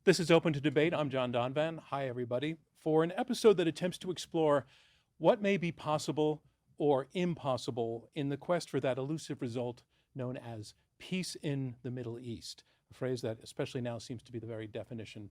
This is Open to Debate. I'm John Donvan. Hi, everybody. For an episode that attempts to explore what may be possible or impossible in the quest for that elusive result known as peace in the Middle East, a phrase that especially now seems to be the very definition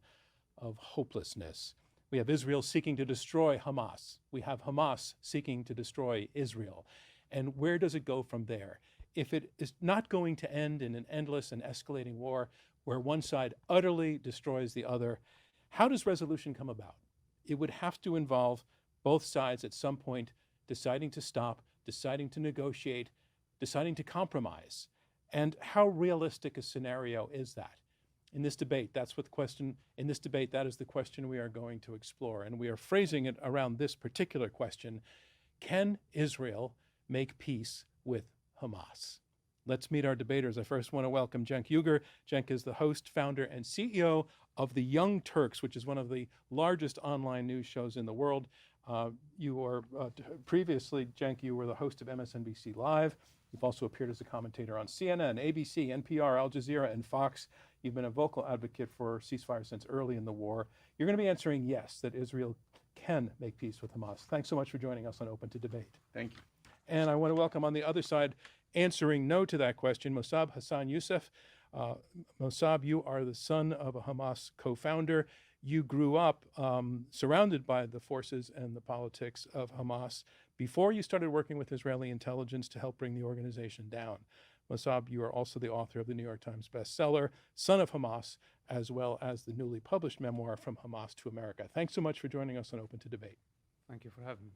of hopelessness. We have Israel seeking to destroy Hamas. We have Hamas seeking to destroy Israel. And where does it go from there? If it is not going to end in an endless and escalating war where one side utterly destroys the other, how does resolution come about? It would have to involve both sides at some point deciding to stop, deciding to negotiate, deciding to compromise. And how realistic a scenario is that? In this debate, that is the question we are going to explore. And we are phrasing it around this particular question: can Israel make peace with Hamas? Let's meet our debaters. I first want to welcome Cenk Uygur. Cenk is the host, founder, and CEO of The Young Turks, which is one of the largest online news shows in the world. You were previously, Cenk, you were the host of MSNBC Live. You've also appeared as a commentator on CNN, ABC, NPR, Al Jazeera, and Fox. You've been a vocal advocate for ceasefire since early in the war. You're going to be answering yes, that Israel can make peace with Hamas. Thanks so much for joining us on Open to Debate. Thank you. And I want to welcome on the other side, answering no to that question, Mossab Hassan Youssef. Mossab, you are the son of a Hamas co-founder. You grew up surrounded by the forces and the politics of Hamas before you started working with Israeli intelligence to help bring the organization down. Mossab, you are also the author of the New York Times bestseller, Son of Hamas, as well as the newly published memoir, From Hamas to America. Thanks so much for joining us on Open to Debate. Thank you for having me.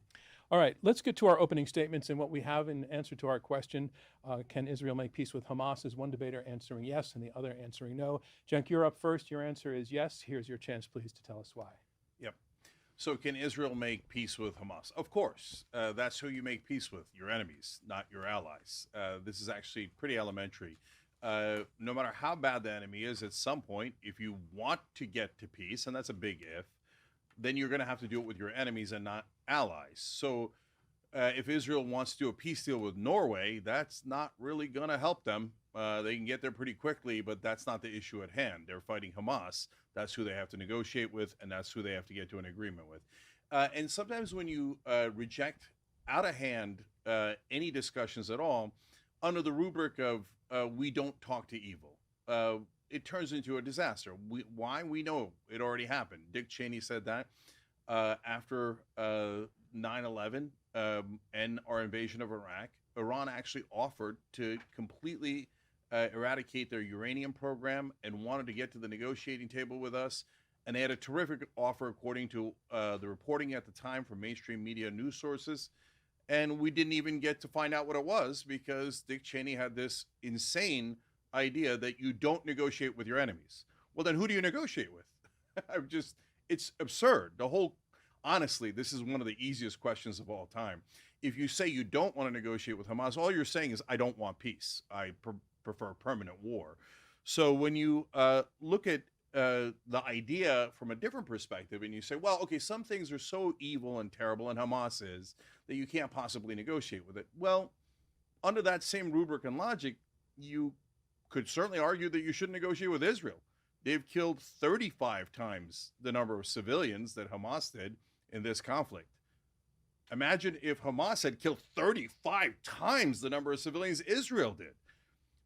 All right, let's get to our opening statements and what we have in answer to our question. Can Israel make peace with Hamas? Is one debater answering yes and the other answering no. Cenk, you're up first. Your answer is yes. Here's your chance, please, to tell us why. Yep. So can Israel make peace with Hamas? Of course. That's who you make peace with, your enemies, not your allies. This is actually pretty elementary. No matter how bad the enemy is, at some point, if you want to get to peace, and that's a big if, then you're going to have to do it with your enemies and not allies. So if Israel wants to do a peace deal with Norway, that's not really going to help them. They can get there pretty quickly, but that's not the issue at hand. They're fighting Hamas. That's who they have to negotiate with, and that's who they have to get to an agreement with. And sometimes when you reject out of hand any discussions at all, under the rubric of we don't talk to evil, it turns into a disaster. Why? We know it already happened. Dick Cheney said that after 9/11 and our invasion of Iraq, Iran actually offered to completely eradicate their uranium program and wanted to get to the negotiating table with us. And they had a terrific offer, according to the reporting at the time from mainstream media news sources. And we didn't even get to find out what it was because Dick Cheney had this insane idea that you don't negotiate with your enemies. Well, then who do you negotiate with? It's absurd. Honestly, this is one of the easiest questions of all time. If you say you don't want to negotiate with Hamas, all you're saying is, I don't want peace. I prefer permanent war. So when you look at the idea from a different perspective and you say, well, okay, some things are so evil and terrible, and Hamas is, that you can't possibly negotiate with it. Well, under that same rubric and logic, you could certainly argue that you shouldn't negotiate with Israel. They've killed 35 times the number of civilians that Hamas did in this conflict. Imagine if Hamas had killed 35 times the number of civilians Israel did.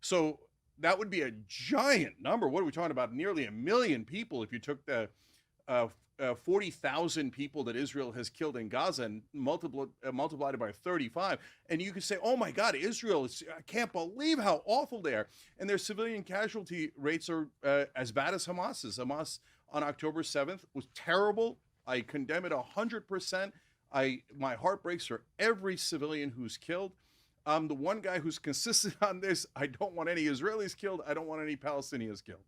So that would be a giant number. What are we talking about? Nearly 1 million people if you took the 40,000 people that Israel has killed in Gaza and multiplied it by 35. And you could say, oh my God, I can't believe how awful they are. And their civilian casualty rates are as bad as Hamas's. Hamas on October 7th was terrible. I condemn it 100%. My heart breaks for every civilian who's killed. I'm the one guy who's consistent on this. I don't want any Israelis killed. I don't want any Palestinians killed.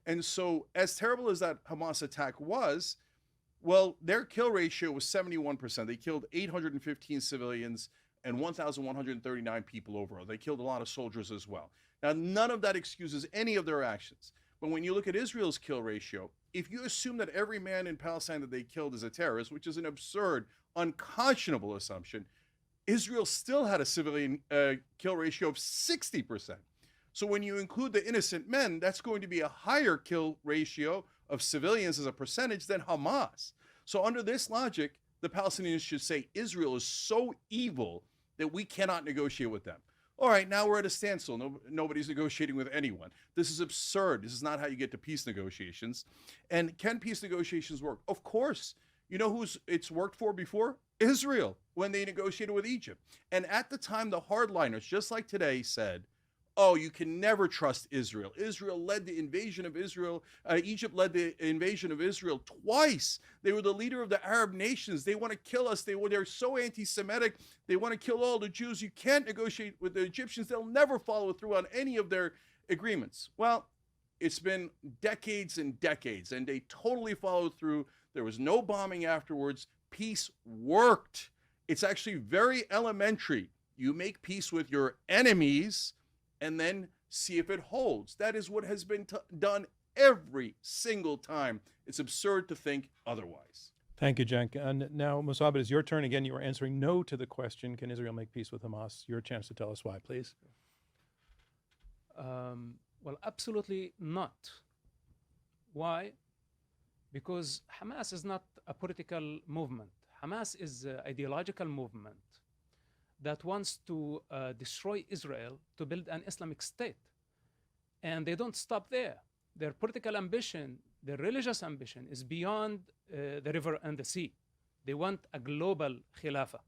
And so as terrible as that Hamas attack was, well, their kill ratio was 71%. They killed 815 civilians and 1,139 people overall. They killed a lot of soldiers as well. Now, none of that excuses any of their actions. But when you look at Israel's kill ratio, if you assume that every man in Palestine that they killed is a terrorist, which is an absurd, unconscionable assumption, Israel still had a civilian kill ratio of 60%. So when you include the innocent men, that's going to be a higher kill ratio of civilians as a percentage than Hamas. So under this logic, the Palestinians should say Israel is so evil that we cannot negotiate with them. All right, now we're at a standstill. Nobody's negotiating with anyone. This is absurd. This is not how you get to peace negotiations. And can peace negotiations work? Of course. You know who's it's worked for before? Israel, when they negotiated with Egypt. And at the time, the hardliners, just like today, said, oh, you can never trust Israel. Israel led the invasion of Israel. Egypt led the invasion of Israel twice. They were the leader of the Arab nations. They want to kill us. They're so anti-Semitic. They want to kill all the Jews. You can't negotiate with the Egyptians. They'll never follow through on any of their agreements. Well, it's been decades and decades, and they totally followed through. There was no bombing afterwards. Peace worked. It's actually very elementary. You make peace with your enemies and then see if it holds. That is what has been done every single time. It's absurd to think otherwise. Thank you, Cenk. And now, Musab, it is your turn. Again, you are answering no to the question, can Israel make peace with Hamas? Your chance to tell us why, please. Well, absolutely not. Why? Because Hamas is not a political movement. Hamas is an ideological movement that wants to destroy Israel to build an Islamic state. And they don't stop there. Their political ambition, their religious ambition is beyond the river and the sea. They want a global khilafah.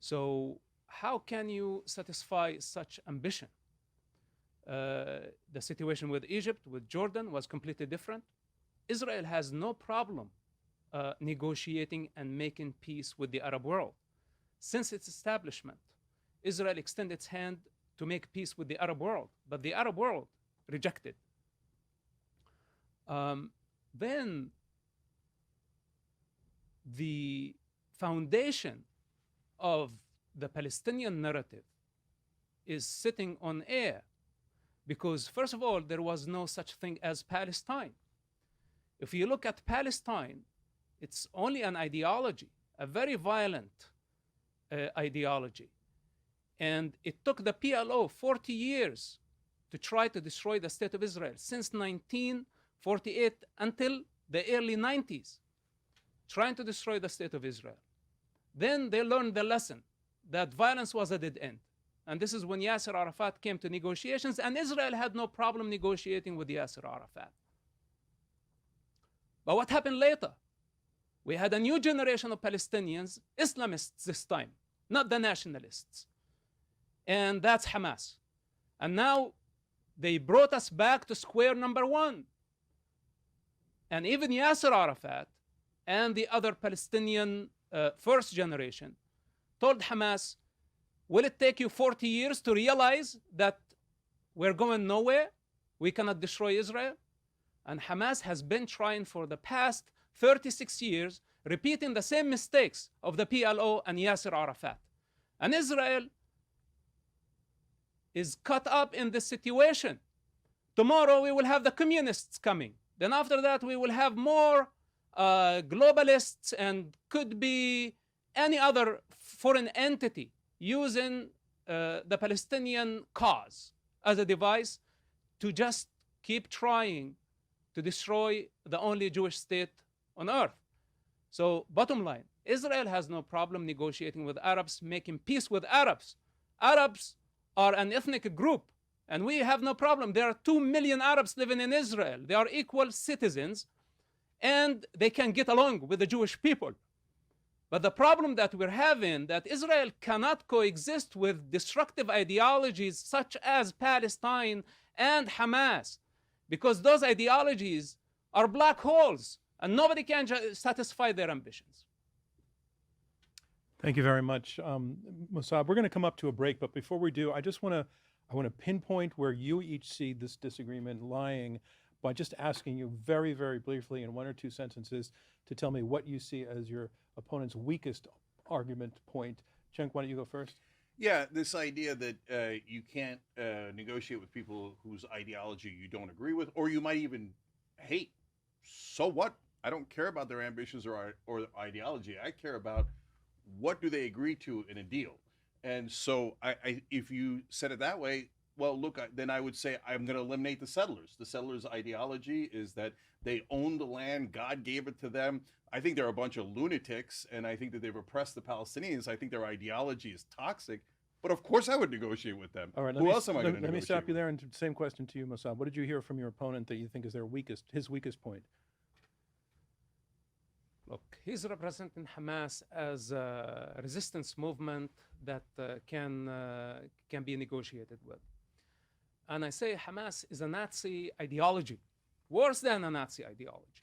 So how can you satisfy such ambition? The situation with Egypt, with Jordan was completely different. Israel has no problem negotiating and making peace with the Arab world. Since its establishment, Israel extended its hand to make peace with the Arab world, but the Arab world rejected. Then the foundation of the Palestinian narrative is sitting on air because, first of all, there was no such thing as Palestine. If you look at Palestine, it's only an ideology, a very violent ideology. And it took the PLO 40 years to try to destroy the state of Israel, since 1948 until the early 90s, trying to destroy the state of Israel. Then they learned the lesson that violence was a dead end. And this is when Yasser Arafat came to negotiations, and Israel had no problem negotiating with Yasser Arafat. But what happened later? We had a new generation of Palestinians, Islamists this time, not the nationalists. And that's Hamas. And now they brought us back to square number one. And even Yasser Arafat and the other Palestinian first generation told Hamas, will it take you 40 years to realize that we're going nowhere? We cannot destroy Israel? And Hamas has been trying for the past 36 years, repeating the same mistakes of the PLO and Yasser Arafat. And Israel is caught up in this situation. Tomorrow we will have the communists coming. Then after that we will have more globalists, and could be any other foreign entity using the Palestinian cause as a device to just keep trying to destroy the only Jewish state on earth. So bottom line, Israel has no problem negotiating with Arabs, making peace with Arabs. Arabs are an ethnic group, and we have no problem. There are 2 million Arabs living in Israel. They are equal citizens, and they can get along with the Jewish people. But the problem that we're having, that Israel cannot coexist with destructive ideologies such as Palestine and Hamas, because those ideologies are black holes, and nobody can satisfy their ambitions. Thank you very much, Musab. We're going to come up to a break, but before we do, I want to pinpoint where you each see this disagreement lying by just asking you very, very briefly in 1 or 2 sentences to tell me what you see as your opponent's weakest argument point. Cenk, why don't you go first? Yeah, this idea that you can't negotiate with people whose ideology you don't agree with, or you might even hate. So what? I don't care about their ambitions or ideology. I care about what do they agree to in a deal. And so if you said it that way, Well, look, then I would say I'm going to eliminate the settlers. The settlers' ideology is that they own the land, God gave it to them. I think they're a bunch of lunatics, and I think that they've oppressed the Palestinians. I think their ideology is toxic. But of course, I would negotiate with them. All right. Who else am I going to Let me negotiate stop you with? there. And same question to you, Mossab. What did you hear from your opponent that you think is his weakest point? Look, he's representing Hamas as a resistance movement that can be negotiated with. And I say Hamas is a Nazi ideology, worse than a Nazi ideology.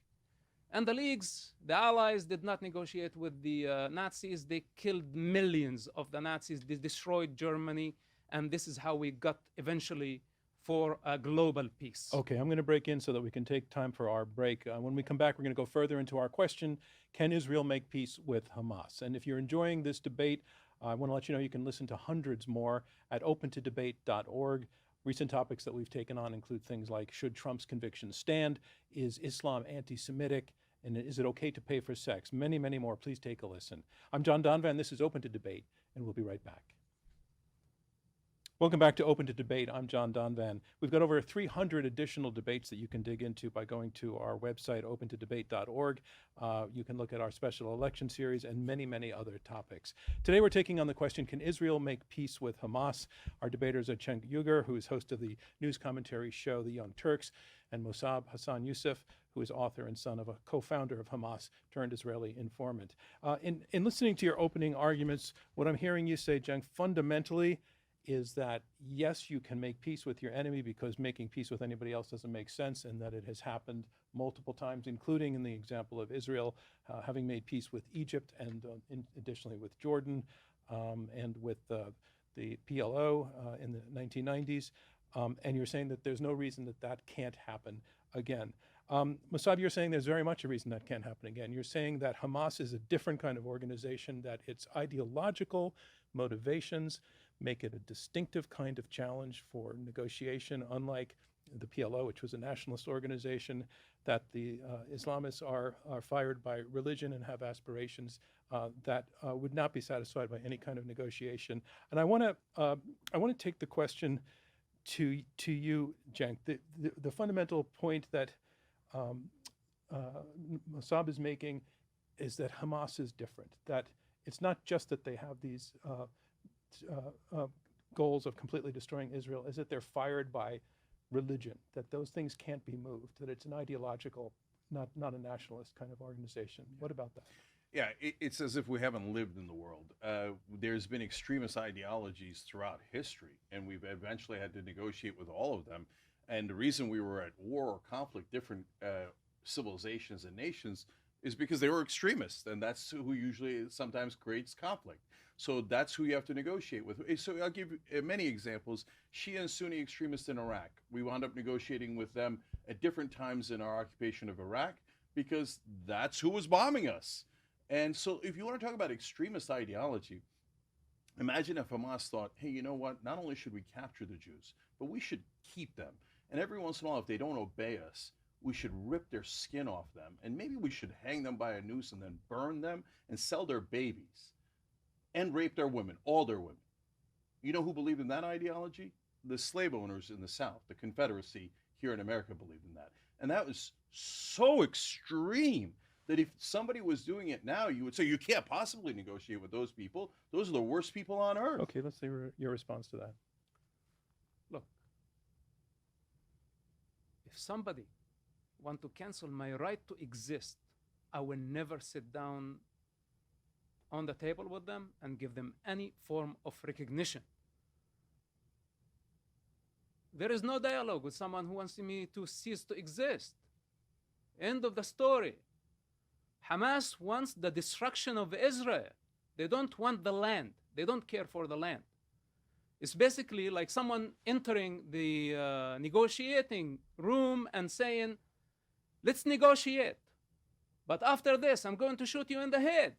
And the leagues, the allies, did not negotiate with the Nazis. They killed millions of the Nazis. They destroyed Germany. And this is how we got eventually for a global peace. Okay, I'm going to break in so that we can take time for our break. When we come back, we're going to go further into our question, can Israel make peace with Hamas? And if you're enjoying this debate, I want to let you know you can listen to hundreds more at opentodebate.org. Recent topics that we've taken on include things like, should Trump's convictions stand? Is Islam anti-Semitic? And is it okay to pay for sex? Many, many more. Please take a listen. I'm John Donvan. This is Open to Debate, and we'll be right back. Welcome back to Open to Debate. I'm John Donvan. We've got over 300 additional debates that you can dig into by going to our website, opentodebate.org. You can look at our special election series and many, many other topics. Today we're taking on the question, can Israel make peace with Hamas? Our debaters are Cenk Uygur, who is host of the news commentary show The Young Turks, and Mossab Hassan Youssef, who is author and son of a co-founder of Hamas turned Israeli informant. In listening to your opening arguments, what I'm hearing you say, Cenk, fundamentally is that, yes, you can make peace with your enemy because making peace with anybody else doesn't make sense, and that it has happened multiple times, including in the example of Israel having made peace with Egypt and additionally with Jordan and with the PLO in the 1990s. And you're saying that there's no reason that that can't happen again. Mossab, you're saying there's very much a reason that can't happen again. You're saying that Hamas is a different kind of organization, that its ideological motivations make it a distinctive kind of challenge for negotiation, unlike the PLO, which was a nationalist organization, that the Islamists are fired by religion and have aspirations that would not be satisfied by any kind of negotiation. And I want to take the question to you, Cenk. The fundamental point that Mossab is making is that Hamas is different, that it's not just that they have these goals of completely destroying Israel, is that they're fired by religion, that those things can't be moved, that it's an ideological, not a nationalist kind of organization. What about that? Yeah, it's as if we haven't lived in the world. There's been extremist ideologies throughout history, and we've eventually had to negotiate with all of them. And the reason we were at war or conflict, different civilizations and nations, is because they were extremists, and that's who usually sometimes creates conflict. So that's who you have to negotiate with. So I'll give you many examples. Shia and Sunni extremists in Iraq. We wound up negotiating with them at different times in our occupation of Iraq because that's who was bombing us. And so if you want to talk about extremist ideology, imagine if Hamas thought, hey, you know what? Not only should we capture the Jews, but we should keep them. And every once in a while, if they don't obey us, we should rip their skin off them. And maybe we should hang them by a noose and then burn them and sell their babies and rape their women, all their women. You know who believed in that ideology? The slave owners in the South, the Confederacy here in America believed in that. And that was so extreme that if somebody was doing it now, you would say, you can't possibly negotiate with those people. Those are the worst people on earth. Okay, let's see your response to that. Look, if somebody want to cancel my right to exist, I will never sit down on the table with them and give them any form of recognition. There is no dialogue with someone who wants me to cease to exist. End of the story. Hamas wants the destruction of Israel. They don't want the land. They don't care for the land. It's basically like someone entering the negotiating room and saying, let's negotiate. But after this, I'm going to shoot you in the head.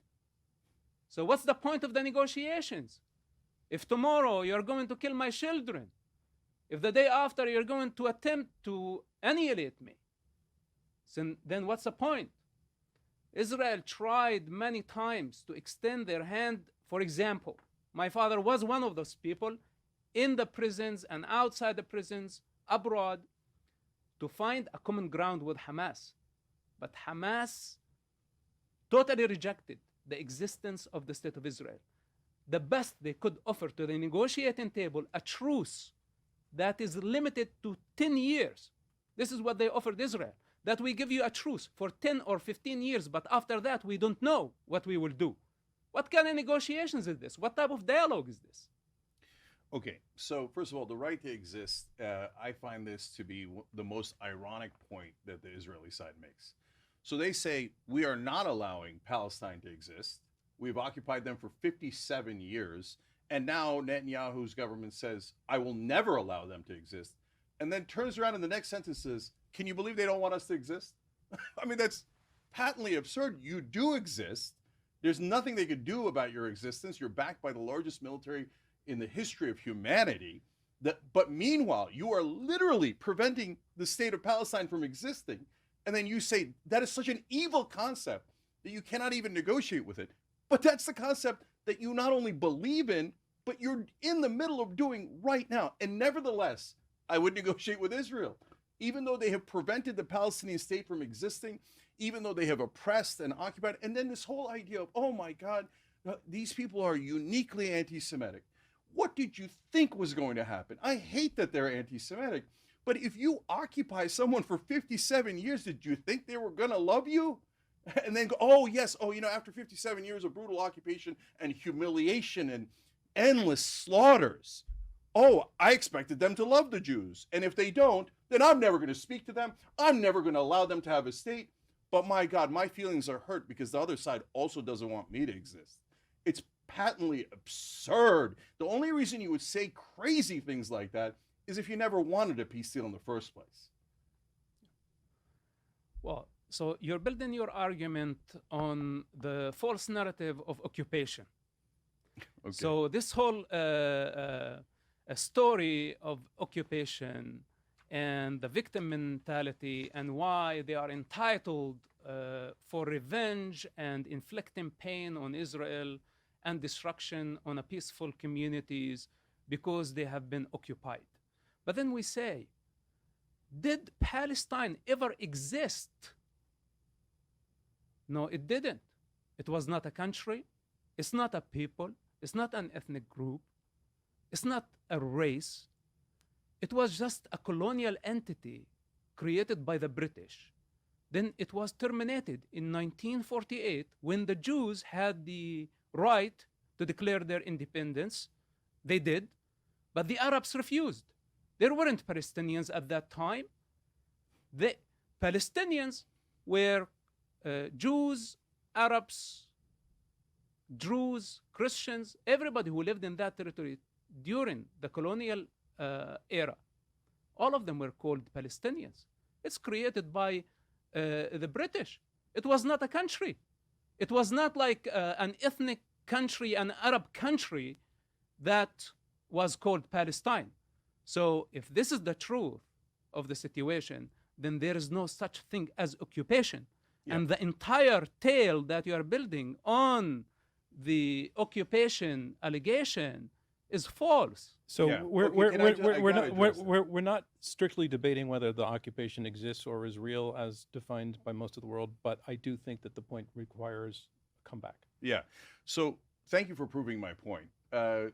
So what's the point of the negotiations? If tomorrow you're going to kill my children, if the day after you're going to attempt to annihilate me, then what's the point? Israel tried many times to extend their hand. For example, my father was one of those people. in the prisons and outside the prisons, abroad, to find a common ground with Hamas. But Hamas totally rejected the existence of the State of Israel. The best they could offer to the negotiating table, a truce that is limited to 10 years. This is what they offered Israel, that we give you a truce for 10 or 15 years, but after that, we don't know what we will do. What kind of negotiations is this? What type of dialogue is this? Okay, so first of all, the right to exist, I find this to be the most ironic point that the Israeli side makes. So they say, we are not allowing Palestine to exist. We've occupied them for 57 years. And now Netanyahu's government says, I will never allow them to exist. And then turns around in the next sentence says, can you believe they don't want us to exist? I mean, that's patently absurd. You do exist. There's nothing they could do about your existence. You're backed by the largest military in the history of humanity. But meanwhile, you are literally preventing the state of Palestine from existing. And then you say that is such an evil concept that you cannot even negotiate with it. But that's the concept that you not only believe in, but you're in the middle of doing right now. And nevertheless, I would negotiate with Israel. Even though they have prevented the Palestinian state from existing, even though they have oppressed and occupied, and then this whole idea of, oh my God, these people are uniquely anti-Semitic. What did you think was going to happen? I hate that they're anti-Semitic, but if you occupy someone for 57 years, did you think they were going to love you? And then go, oh yes, oh, you know, after 57 years of brutal occupation and humiliation and endless slaughters, oh, I expected them to love the Jews. And if they don't, then I'm never going to speak to them. I'm never going to allow them to have a state. But my God, my feelings are hurt because the other side also doesn't want me to exist. It's patently absurd. The only reason you would say crazy things like that is if you never wanted a peace deal in the first place. Well, so you're building your argument on the false narrative of occupation. Okay. So this whole story of occupation and the victim mentality and why they are entitled for revenge and inflicting pain on Israel and destruction on a peaceful communities because they have been occupied. But then we say, did Palestine ever exist? No, it didn't. It was not a country. It's not a people. It's not an ethnic group. It's not a race. It was just a colonial entity created by the British. Then it was terminated in 1948 when the Jews had the right to declare their independence. They did, but the Arabs refused. There weren't Palestinians at that time. The Palestinians were Jews, Arabs, Druze, Christians, everybody who lived in that territory during the colonial era. All of them were called Palestinians. It's created by the British. It was not a country. It was not like an ethnic country, an Arab country that was called Palestine. So if this is the truth of the situation, then there is no such thing as occupation. Yeah. And the entire tale that you are building on the occupation allegation is false. So Yeah. we're not strictly debating whether the occupation exists or is real as defined by most of the world, but I do think that the point requires a comeback. Yeah. So thank you for proving my point.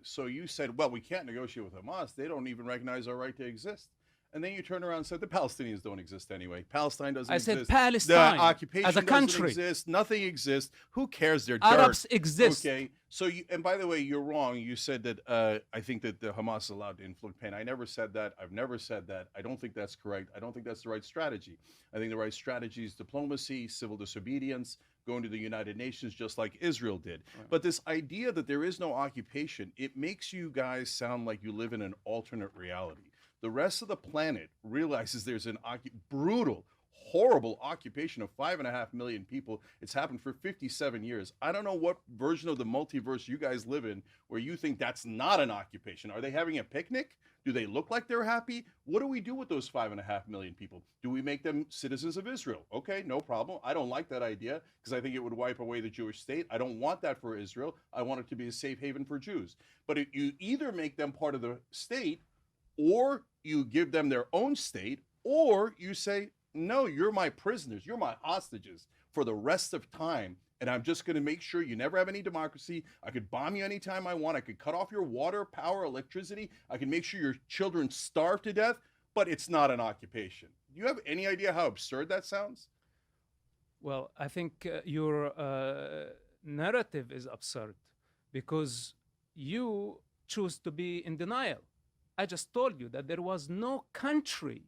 So you said, well, we can't negotiate with Hamas. They don't even recognize our right to exist. And then you turn around and said the Palestinians don't exist anyway. Palestine doesn't exist. I said Palestine the occupation as a country doesn't exist. Nothing exists. Who cares? They're Arabs dirt. exist. Okay. So you, and by the way, you're wrong. You said that I think that the Hamas is allowed to inflict pain. I never said that. I've never said that. I don't think that's correct. I don't think that's the right strategy. I think the right strategy is diplomacy, civil disobedience, going to the United Nations just like Israel did. Right. But this idea that there is no occupation, it makes you guys sound like you live in an alternate reality. The rest of the planet realizes there's an brutal, horrible occupation of 5.5 million people. It's happened for 57 years. I don't know what version of the multiverse you guys live in where you think that's not an occupation. Are they having a picnic? Do they look like they're happy? What do we do with those 5.5 million people? Do we make them citizens of Israel? Okay, no problem. I don't like that idea because I think it would wipe away the Jewish state. I don't want that for Israel. I want it to be a safe haven for Jews. But you either make them part of the state, or you give them their own state, or you say, no, you're my prisoners, you're my hostages for the rest of time. And I'm just going to make sure you never have any democracy. I could bomb you anytime I want. I could cut off your water, power, electricity. I can make sure your children starve to death, but it's not an occupation. Do you have any idea how absurd that sounds? Well, I think your narrative is absurd because you choose to be in denial. I just told you that there was no country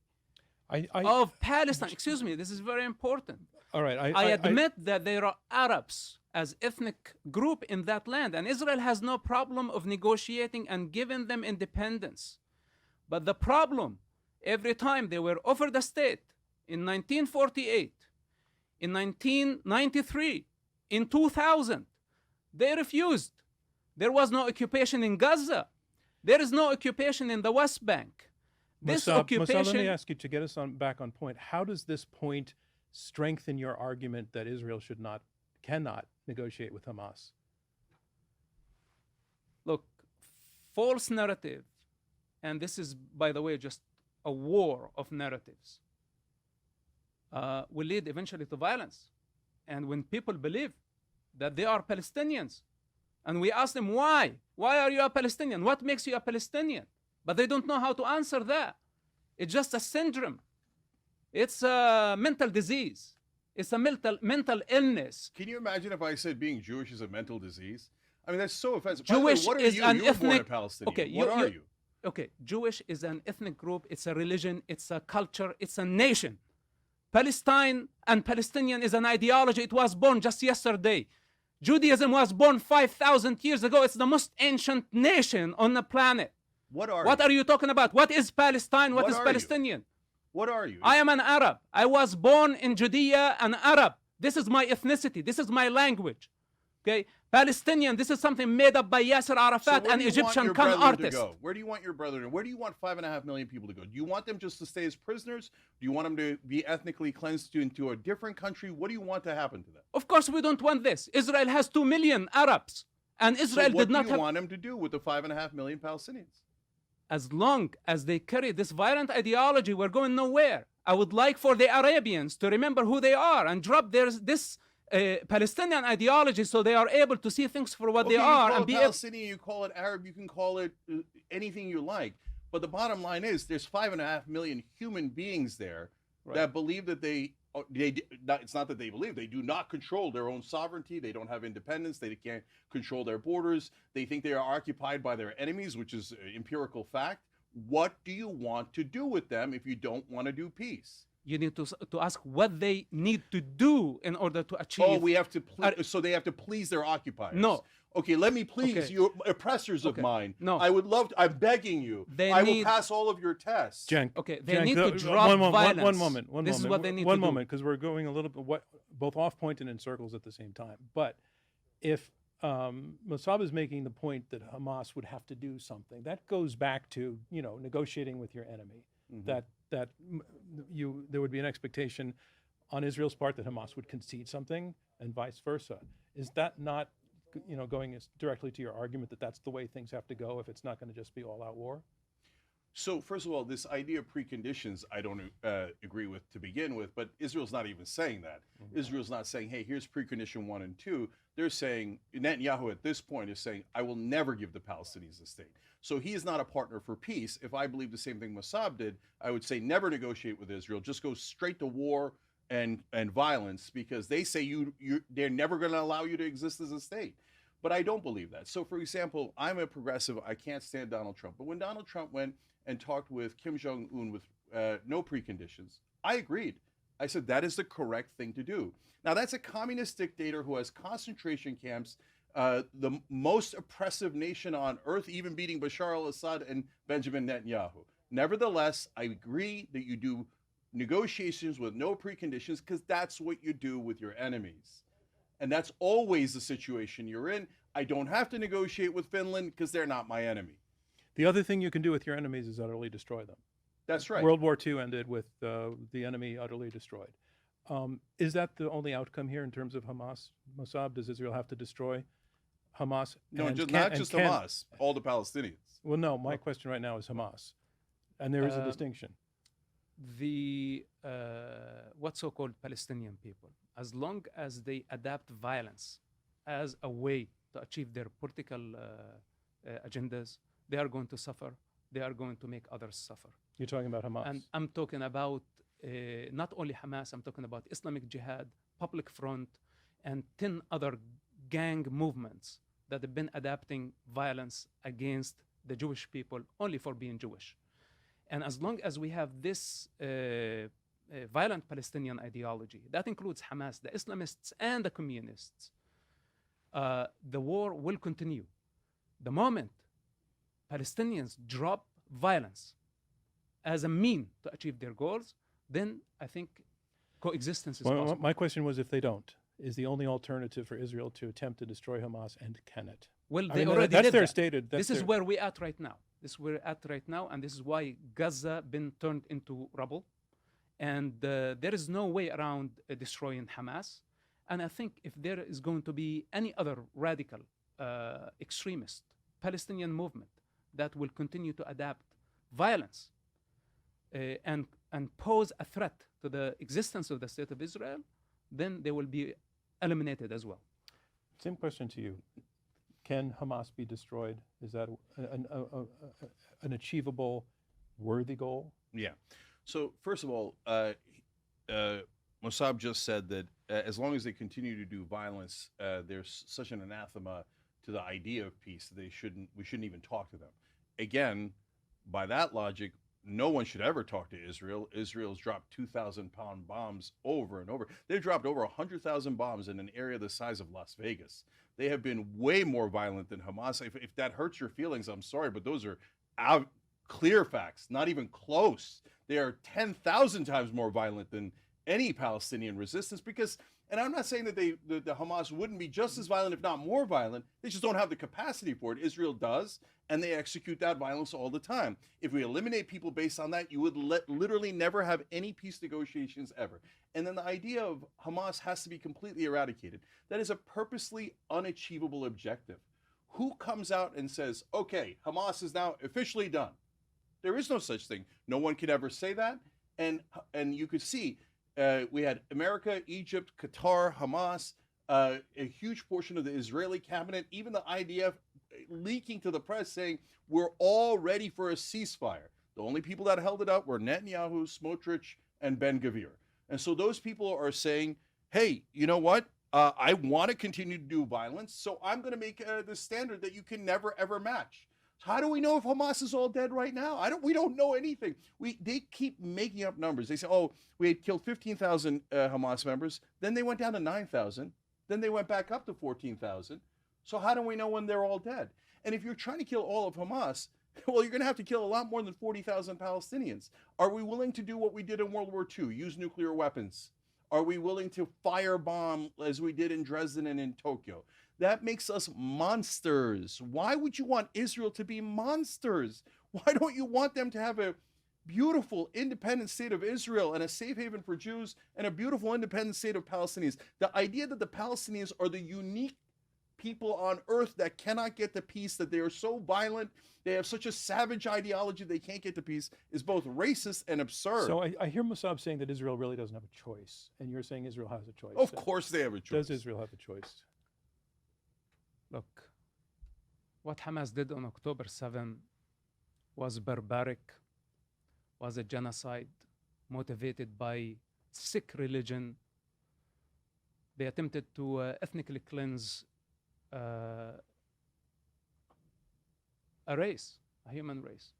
of Palestine. Excuse me, this is very important. All right. I admit that there are Arabs as ethnic group in that land, and Israel has no problem of negotiating and giving them independence. But the problem, every time they were offered a state in 1948, in 1993, in 2000, they refused. There was no occupation in Gaza. There is no occupation in the West Bank. This occupation. Mossab, let me ask you to get us back on point. How does this point strengthen your argument that Israel cannot negotiate with Hamas? Look, false narrative, and this is, by the way, just a war of narratives, will lead eventually to violence. And when people believe that they are Palestinians, and we ask them why are you a Palestinian? What makes you a Palestinian? But they don't know how to answer that. It's just a syndrome. It's a mental disease. It's a mental illness. Can you imagine if I said being Jewish is a mental disease? I mean, that's so offensive. Jewish what are is you? an You were born a ethnic. Palestinian. Okay, what are you? Okay, Jewish is an ethnic group. It's a religion. It's a culture. It's a nation. Palestine and Palestinian is an ideology. It was born just yesterday. Judaism was born 5,000 years ago. It's the most ancient nation on the planet. What are What you? are you talking about? What is Palestine? What What is are you? Palestinian? What are you? I am an Arab. I was born in Judea, an Arab. This is my ethnicity. This is my language. Okay, Palestinian. This is something made up by Yasser So Arafat, where an do you want Egyptian your con brethren artist. to go? Where do you want your brethren? Where do you want 5.5 million people to go? Do you want them just to stay as prisoners? Do you want them to be ethnically cleansed into a different country? What do you want to happen to them? Of course, we don't want this. Israel has 2 million Arabs, and Israel So what did not do you have. want them to do with the 5.5 million Palestinians? As long as they carry this violent ideology, we're going nowhere. I would like for the Arabians to remember who they are and drop this Palestinian ideology so they are able to see things for what Okay, they you are call and it be Palestinian, you call it Arab, you can call it anything you like. But the bottom line is there's 5.5 million human beings there that believe that it's not that they believe, they do not control their own sovereignty. They don't have independence. They can't control their borders. They think they are occupied by their enemies, which is empirical fact. What do you want to do with them if you don't want to do peace? You need to ask what they need to do in order to achieve. Oh, we have to so they have to please their occupiers. No. Okay, let me please Okay. you oppressors of Okay. mine. No. I would love to, I'm begging you. They I will need- pass all of your tests. Cenk, Okay, they Cenk, need to the- drop violence. One moment. This is what they need One to do. moment, because we're going a little bit both off point and in circles at the same time. But if Mossab is making the point that Hamas would have to do something, that goes back to negotiating with your enemy. That there would be an expectation on Israel's part that Hamas would concede something, and vice versa. Is that not going directly to your argument that that's the way things have to go if it's not going to just be all-out war? So first of all, this idea of preconditions, I don't agree with to begin with, but Israel's not even saying that. Israel's not saying, hey, here's precondition 1 and 2. They're saying, Netanyahu at this point is saying, I will never give the Palestinians a state. So he is not a partner for peace. If I believe the same thing Mossab did, I would say never negotiate with Israel. Just go straight to war and violence, because they say they're never going to allow you to exist as a state. But I don't believe that. So for example, I'm a progressive. I can't stand Donald Trump. But when Donald Trump went and talked with Kim Jong-un with no preconditions, I agreed. I said that is the correct thing to do. Now that's a communist dictator who has concentration camps, the most oppressive nation on earth, even beating Bashar al-Assad and Benjamin Netanyahu. Nevertheless, I agree that you do negotiations with no preconditions, because that's what you do with your enemies. And that's always the situation you're in. I don't have to negotiate with Finland because they're not my enemy. The other thing you can do with your enemies is utterly destroy them. That's right. World War II ended with the enemy utterly destroyed. Is that the only outcome here in terms of Hamas? Mossab, does Israel have to destroy Hamas? No, And just, can- not and just can- Hamas, all the Palestinians. Well, no, my question right now is Hamas. And there is a distinction. The what so-called Palestinian people, as long as they adapt violence as a way to achieve their political agendas, they are going to suffer. They are going to make others suffer. You're talking about Hamas. And I'm talking about not only Hamas, I'm talking about Islamic Jihad, Public Front, and 10 other gang movements that have been adapting violence against the Jewish people only for being Jewish. And as long as we have this violent Palestinian ideology, that includes Hamas, the Islamists, and the communists, the war will continue. The moment Palestinians drop violence as a mean to achieve their goals, then I think coexistence is possible. My question was if they don't, is the only alternative for Israel to attempt to destroy Hamas, and can it? Well, I they mean, already that's did their that. stated. This is where we're at right now. This is where we're at right now, and this is why Gaza been turned into rubble. And there is no way around destroying Hamas. And I think if there is going to be any other radical extremist Palestinian movement that will continue to adapt violence and pose a threat to the existence of the state of Israel, then they will be eliminated as well. Same question to you. Can Hamas be destroyed? Is that an achievable, worthy goal? Yeah. So first of all, Mossab just said that as long as they continue to do violence, there's such an anathema to the idea of peace that we shouldn't even talk to them. Again, by that logic, no one should ever talk to Israel. Israel's dropped 2,000-pound bombs over and over. They've dropped over 100,000 bombs in an area the size of Las Vegas. They have been way more violent than Hamas. If that hurts your feelings, I'm sorry, but those are clear facts, not even close. They are 10,000 times more violent than any Palestinian resistance because, and I'm not saying that the Hamas wouldn't be just as violent, if not more violent. They just don't have the capacity for it. Israel does, and they execute that violence all the time. If we eliminate people based on that, you would literally never have any peace negotiations ever. And then the idea of Hamas has to be completely eradicated. That is a purposely unachievable objective. Who comes out and says, okay, Hamas is now officially done? There is no such thing. No one could ever say that. And you could see we had America, Egypt, Qatar, Hamas, a huge portion of the Israeli cabinet, even the IDF leaking to the press saying, we're all ready for a ceasefire. The only people that held it up were Netanyahu, Smotrich, and Ben-Gvir. And so those people are saying, hey, you know what? I want to continue to do violence, so I'm going to make the standard that you can never, ever match. How do we know if Hamas is all dead right now? We don't know anything. They keep making up numbers. They say, oh, we had killed 15,000 Hamas members. Then they went down to 9,000. Then they went back up to 14,000. So how do we know when they're all dead? And if you're trying to kill all of Hamas, well, you're going to have to kill a lot more than 40,000 Palestinians. Are we willing to do what we did in World War II, use nuclear weapons? Are we willing to firebomb as we did in Dresden and in Tokyo? That makes us monsters. Why would you want Israel to be monsters? Why don't you want them to have a beautiful independent state of Israel and a safe haven for Jews and a beautiful independent state of Palestinians? The idea that the Palestinians are the unique people on earth that cannot get to peace, that they are so violent, they have such a savage ideology they can't get to peace, is both racist and absurd. So I hear Mossab saying that Israel really doesn't have a choice, and you're saying Israel has a choice. Of course they have a choice. Does Israel have a choice? Look, what Hamas did on October 7 was barbaric, was a genocide motivated by sick religion. They attempted to ethnically cleanse a race, a human race.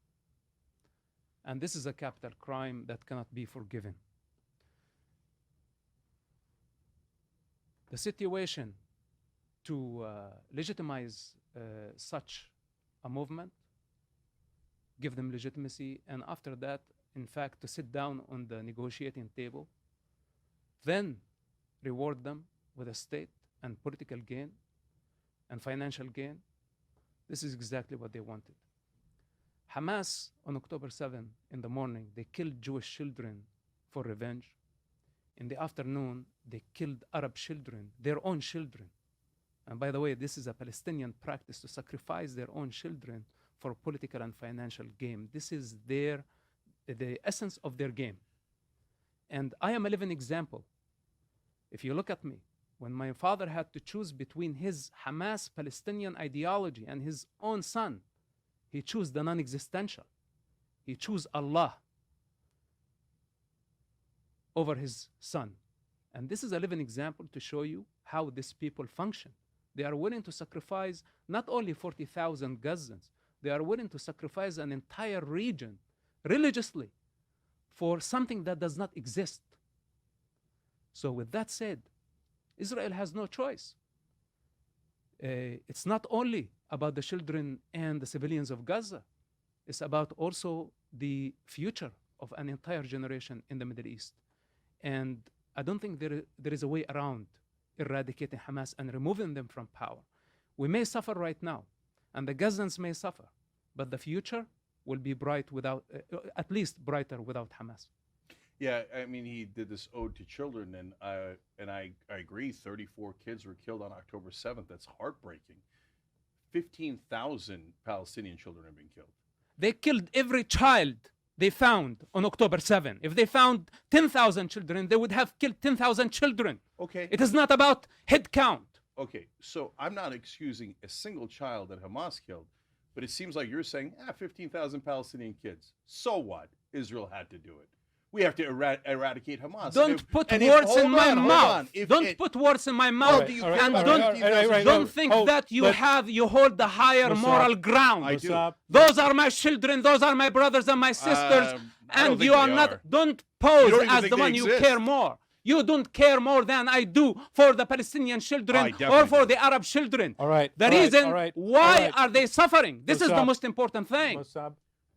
And this is a capital crime that cannot be forgiven. The situation to legitimize such a movement, give them legitimacy, and after that, in fact, to sit down on the negotiating table, then reward them with a state and political gain and financial gain, this is exactly what they wanted. Hamas, on October 7 in the morning, they killed Jewish children for revenge. In the afternoon, they killed Arab children, their own children. And by the way, this is a Palestinian practice to sacrifice their own children for political and financial gain. This is the essence of their game. And I am a living example. If you look at me, when my father had to choose between his Hamas Palestinian ideology and his own son, he chose the non-existential. He chose Allah over his son. And this is a living example to show you how these people function. They are willing to sacrifice not only 40,000 Gazans, they are willing to sacrifice an entire region religiously for something that does not exist. So with that said, Israel has no choice. It's not only about the children and the civilians of Gaza. It's about also the future of an entire generation in the Middle East. And I don't think there is a way around eradicating Hamas and removing them from power. We may suffer right now, and the Gazans may suffer, but the future will be bright without, at least brighter without Hamas. Yeah, I mean, he did this ode to children, and I agree. 34 kids were killed on October 7th. That's heartbreaking. 15,000 Palestinian children have been killed. They killed every child they found on October 7. If they found 10,000 children, they would have killed 10,000 children. Okay. It is not about head count. Okay, so I'm not excusing a single child that Hamas killed, but it seems like you're saying, 15,000 Palestinian kids. So what? Israel had to do it. We have to eradicate Hamas. Don't put words in my mouth. Don't put words in my mouth. And don't think that you hold the higher moral ground. I do. Those are my children. Those are my brothers and my sisters. And you are not. Don't pose as the one you care more. You don't care more than I do for the Palestinian children or for the Arab children. All right. The reason why are they suffering? This is the most important thing.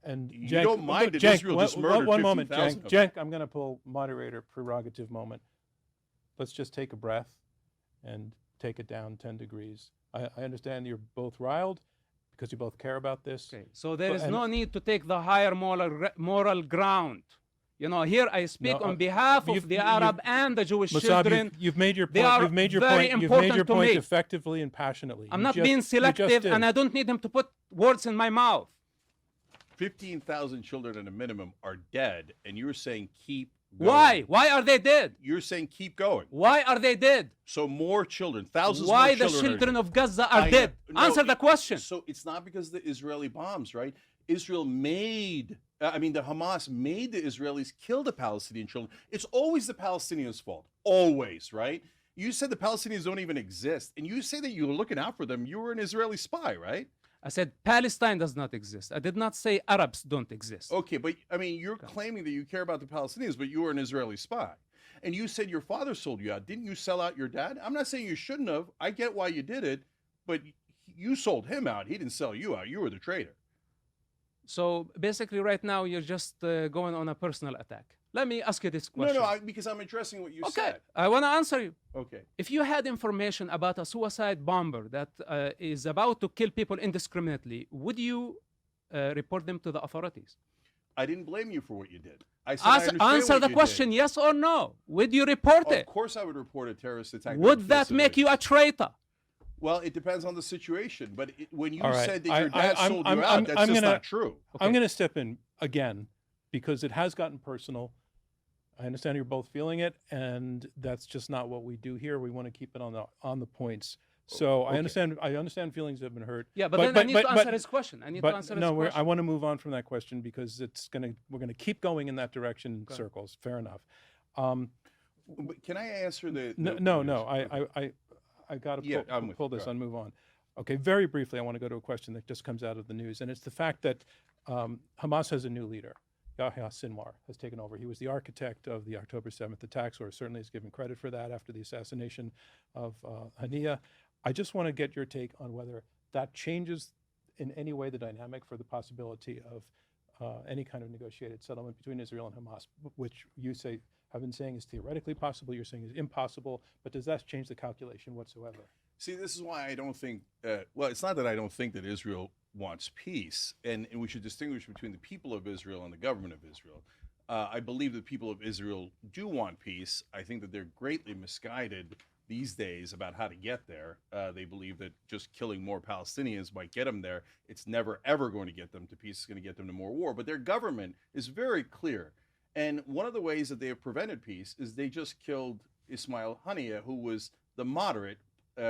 And You Cenk, don't mind if Cenk, Israel just murdered one moment, 15,000 Cenk. Cenk, I'm going to pull moderator prerogative moment. Let's just take a breath and take it down 10 degrees. I understand you're both riled because you both care about this. Okay. So there is no need to take the higher moral ground. You know, here I speak on behalf of the Arab and the Jewish children. You've made your point. They are You've made your very point. You've made your important to point me. effectively and passionately. I'm not being selective, and I don't need him to put words in my mouth. 15,000 children at a minimum are dead, and you're saying keep going. Why? Why are they dead? You're saying keep going. Why are they dead? So more children, thousands Why more the children. children of Gaza are dead? Answer the question. So it's not because of the Israeli bombs, right? Israel made, the Hamas made the Israelis kill the Palestinian children. It's always the Palestinians' fault. Always, right? You said the Palestinians don't even exist, and you say that you were looking out for them. You were an Israeli spy, right? I said Palestine does not exist. I did not say Arabs don't exist. Okay, but you're claiming that you care about the Palestinians, but you were an Israeli spy. And you said your father sold you out. Didn't you sell out your dad? I'm not saying you shouldn't have. I get why you did it, but you sold him out. He didn't sell you out. You were the traitor. So basically right now you're just going on a personal attack. Let me ask you this question. No, because I'm addressing what you said. I want to answer you. Okay. If you had information about a suicide bomber that is about to kill people indiscriminately, would you report them to the authorities? I didn't blame you for what you did. I said answer the question, yes or no. Would you report it? Of course I would report a terrorist attack. Would that make you a traitor? Well, it depends on the situation. But when you right. said that your dad sold you out, that's just not true. Okay. I'm going to step in again because it has gotten personal. I understand you're both feeling it, and that's just not what we do here. We want to keep it on the points. So okay. I understand feelings have been hurt. Yeah, but then I need to answer his question. I need to answer his question. I want to move on from that question because we're gonna keep going in that direction in circles. Fair enough. But can I answer the I got to pull this and move on. Okay, very briefly, I want to go to a question that just comes out of the news, and it's the fact that Hamas has a new leader. Yahya Sinwar has taken over. He was the architect of the October 7th attacks, or certainly is given credit for that after the assassination of Haniya. I just want to get your take on whether that changes in any way the dynamic for the possibility of any kind of negotiated settlement between Israel and Hamas, which you say have been saying is theoretically possible, you're saying is impossible, but does that change the calculation whatsoever? See, this is why I don't think, well, it's not that I don't think that Israel wants peace, and we should distinguish between the people of Israel and the government of Israel. I believe the people of Israel do want peace. I think that they're greatly misguided these days about how to get there. They believe that just killing more Palestinians might get them there. It's never, ever going to get them to peace. It's going to get them to more war. But their government is very clear. And one of the ways that they have prevented peace is they just killed Ismail Haniyeh, who was the moderate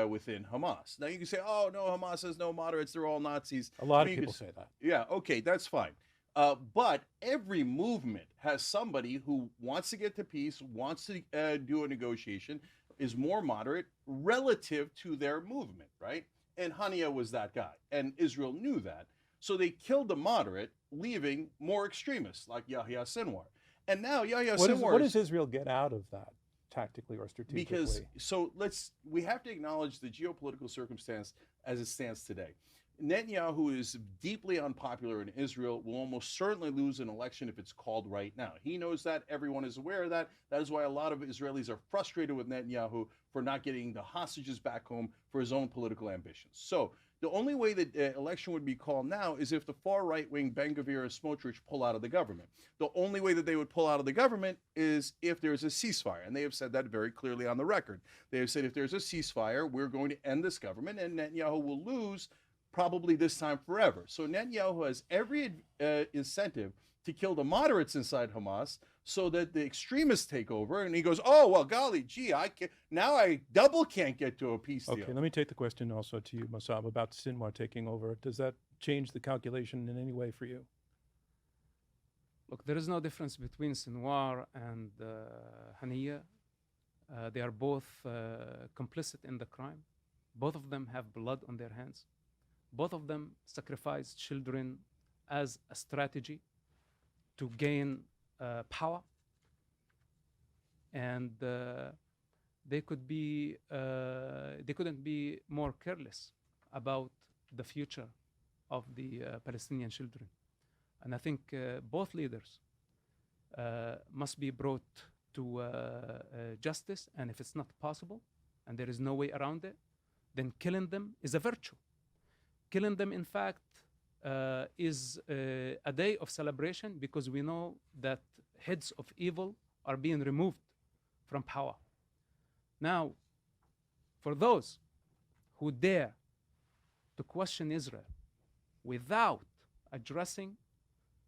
within Hamas. Now you can say, oh, no, Hamas has no moderates. They're all Nazis. A lot of people say that. Yeah, okay, that's fine. But every movement has somebody who wants to get to peace, wants to do a negotiation, is more moderate relative to their movement, right? And Haniyeh was that guy. And Israel knew that. So they killed the moderate, leaving more extremists like Yahya Sinwar. And now Yahya Sinwar... What does Israel get out of that, tactically or strategically? Because, we have to acknowledge the geopolitical circumstance as it stands today. Netanyahu is deeply unpopular in Israel, will almost certainly lose an election if it's called right now. He knows that. Everyone is aware of that. That is why a lot of Israelis are frustrated with Netanyahu for not getting the hostages back home for his own political ambitions. So the only way that the election would be called now is if the far right-wing Ben-Gvir and Smotrich pull out of the government. The only way that they would pull out of the government is if there's a ceasefire. And they have said that very clearly on the record. They have said if there's a ceasefire, we're going to end this government and Netanyahu will lose probably this time forever. So Netanyahu has every incentive to kill the moderates inside Hamas so that the extremists take over. And he goes, oh, well, golly, gee, now I double can't get to a peace deal. Okay, let me take the question also to you, Mossab, about Sinwar taking over. Does that change the calculation in any way for you? Look, there is no difference between Sinwar and Haniyeh. They are both complicit in the crime. Both of them have blood on their hands. Both of them sacrificed children as a strategy to gain power. And they couldn't be more careless about the future of the Palestinian children. And I think both leaders must be brought to justice. And if it's not possible, and there is no way around it, then killing them is a virtue. Killing them, in fact, is a day of celebration because we know that heads of evil are being removed from power. Now, for those who dare to question Israel without addressing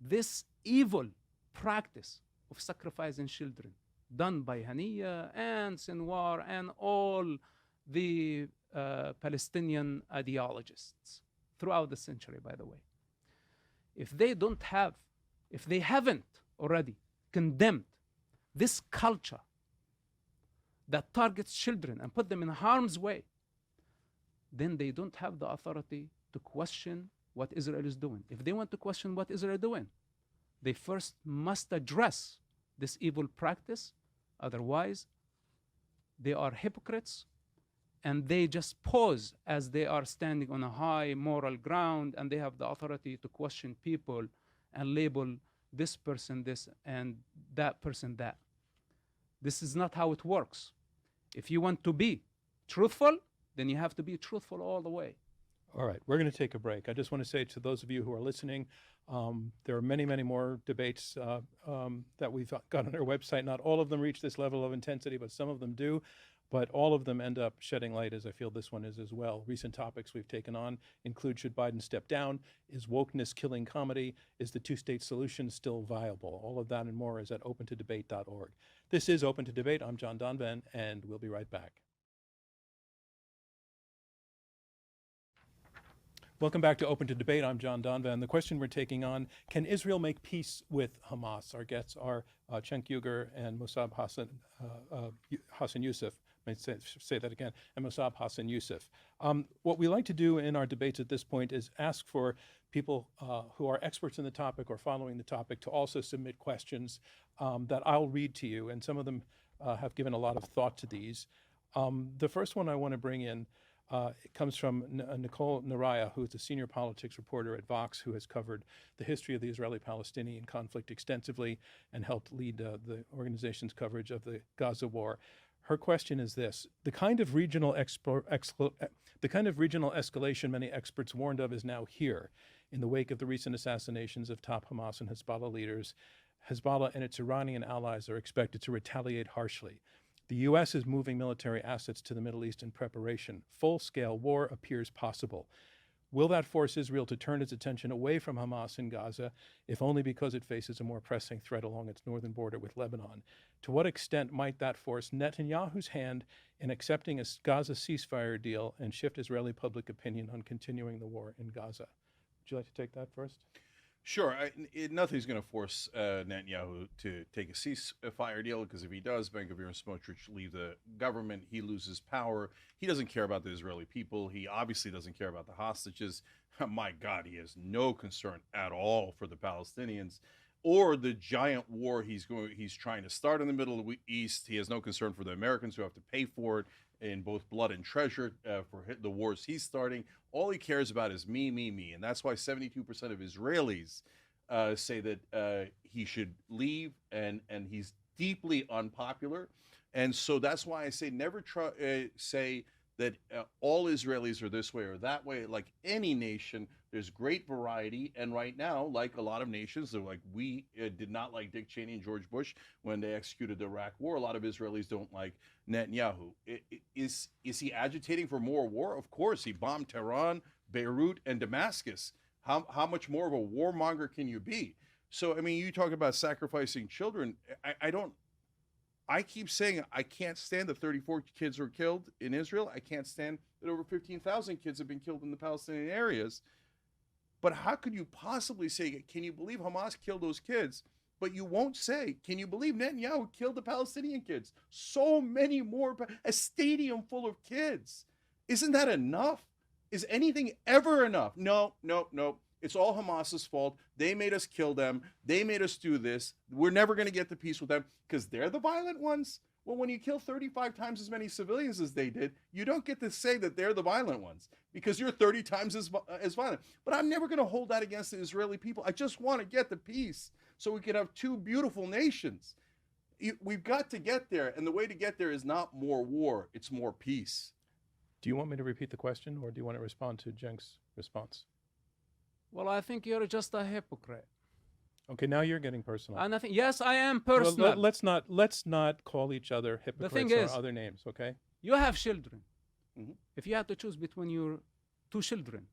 this evil practice of sacrificing children done by Haniyeh and Sinwar and all the Palestinian ideologists throughout the century, by the way. If they haven't already condemned this culture that targets children and put them in harm's way, then they don't have the authority to question what Israel is doing. If they want to question what Israel is doing, they first must address this evil practice. Otherwise, they are hypocrites and they just pose as they are standing on a high moral ground and they have the authority to question people and label this person this and that person that. This is not how it works. If you want to be truthful, then you have to be truthful all the way. All right, we're going to take a break. I just want to say to those of you who are listening, there are many, many more debates that we've got on our website. Not all of them reach this level of intensity, but some of them do. But all of them end up shedding light, as I feel this one is as well. Recent topics we've taken on include: should Biden step down? Is wokeness killing comedy? Is the two-state solution still viable? All of that and more is at opentodebate.org. This is Open to Debate. I'm John Donvan, and we'll be right back. Welcome back to Open to Debate. I'm John Donvan. The question we're taking on: can Israel make peace with Hamas? Our guests are Cenk Uygur and Mossab Hassan Youssef. Say that again, and Mossab Hassan Youssef. What we like to do in our debates at this point is ask for people who are experts in the topic or following the topic to also submit questions that I'll read to you, and some of them have given a lot of thought to these. The first one I want to bring in It comes from Nicole Naraya, who is a senior politics reporter at Vox, who has covered the history of the Israeli-Palestinian conflict extensively and helped lead the organization's coverage of the Gaza war. Her question is this: the kind of regional escalation many experts warned of is now here, in the wake of the recent assassinations of top Hamas and Hezbollah leaders. Hezbollah and its Iranian allies are expected to retaliate harshly. The U.S. is moving military assets to the Middle East in preparation. Full-scale war appears possible. Will that force Israel to turn its attention away from Hamas in Gaza, if only because it faces a more pressing threat along its northern border with Lebanon? To what extent might that force Netanyahu's hand in accepting a Gaza ceasefire deal and shift Israeli public opinion on continuing the war in Gaza? Would you like to take that first? Sure. Nothing's going to force Netanyahu to take a ceasefire deal, because if he does, Ben-Gvir and Smotrich leave the government. He loses power. He doesn't care about the Israeli people. He obviously doesn't care about the hostages. My God, he has no concern at all for the Palestinians or the giant war he's trying to start in the Middle East. He has no concern for the Americans who have to pay for it in both blood and treasure for the wars he's starting. All he cares about is me, me, me. And that's why 72% of Israelis say that he should leave, and he's deeply unpopular. And so that's why I say never say that all Israelis are this way or that way. Like any nation, there's great variety. And right now, like a lot of nations, they're like, we did not like Dick Cheney and George Bush when they executed the Iraq War. A lot of Israelis don't like Netanyahu. Is he agitating for more war? Of course. He bombed Tehran, Beirut, and Damascus. How much more of a warmonger can you be? So, I mean, you talk about sacrificing children. I keep saying I can't stand that 34 kids were killed in Israel. I can't stand that over 15,000 kids have been killed in the Palestinian areas. But how could you possibly say, can you believe Hamas killed those kids? But you won't say, can you believe Netanyahu killed the Palestinian kids? So many more, a stadium full of kids. Isn't that enough? Is anything ever enough? No. It's all Hamas's fault. They made us kill them. They made us do this. We're never going to get to peace with them because they're the violent ones. Well, when you kill 35 times as many civilians as they did, you don't get to say that they're the violent ones because you're 30 times as violent. But I'm never going to hold that against the Israeli people. I just want to get the peace so we can have two beautiful nations. We've got to get there. And the way to get there is not more war. It's more peace. Do you want me to repeat the question, or do you want to respond to Cenk's response? Well, I think you're just a hypocrite. Okay, now you're getting personal. And I think, yes, I am personal. Well, let's not call each other hypocrites or other names, okay? You have children. Mm-hmm. If you have to choose between your two children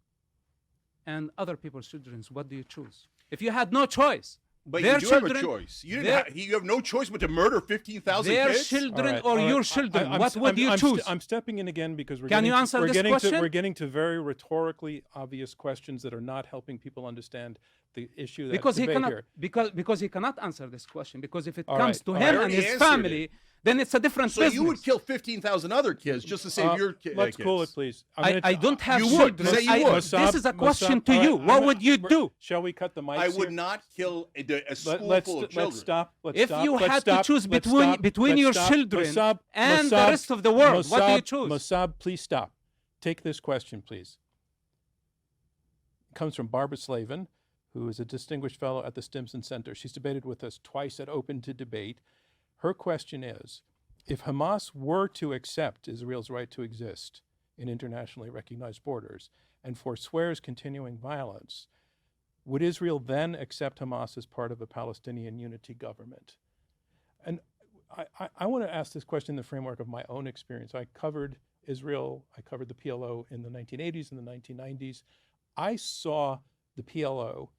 and other people's children, what do you choose? If you had no choice, but their you do children, have a choice. You have no choice but to murder 15,000 their kids. children or your children. What would you choose? I'm stepping in again because we're Can you answer this question? We're getting to very rhetorically obvious questions that are not helping people understand the issue. Because he cannot. Here. Because he cannot answer this question. Because if it All comes right. to All him right. and his family, then it's a different So business. you would kill 15,000 other kids just to save your kids. Let's cool it, please. I don't have You would. children. Say you would. This is a question to all you. right, What would you do? Shall we cut the mics I would here? not kill a school Let's full of children. stop. If you had to choose between your children and the rest of the world, what do you choose? Mossab, please stop. Take this question, please. It comes from Barbara Slavin, who is a distinguished fellow at the Stimson Center. She's debated with us twice at Open to Debate. Her question is, if Hamas were to accept Israel's right to exist in internationally recognized borders and forswears continuing violence, would Israel then accept Hamas as part of a Palestinian unity government? And I want to ask this question in the framework of my own experience. I covered Israel, I covered the PLO in the 1980s and the 1990s. I saw the PLO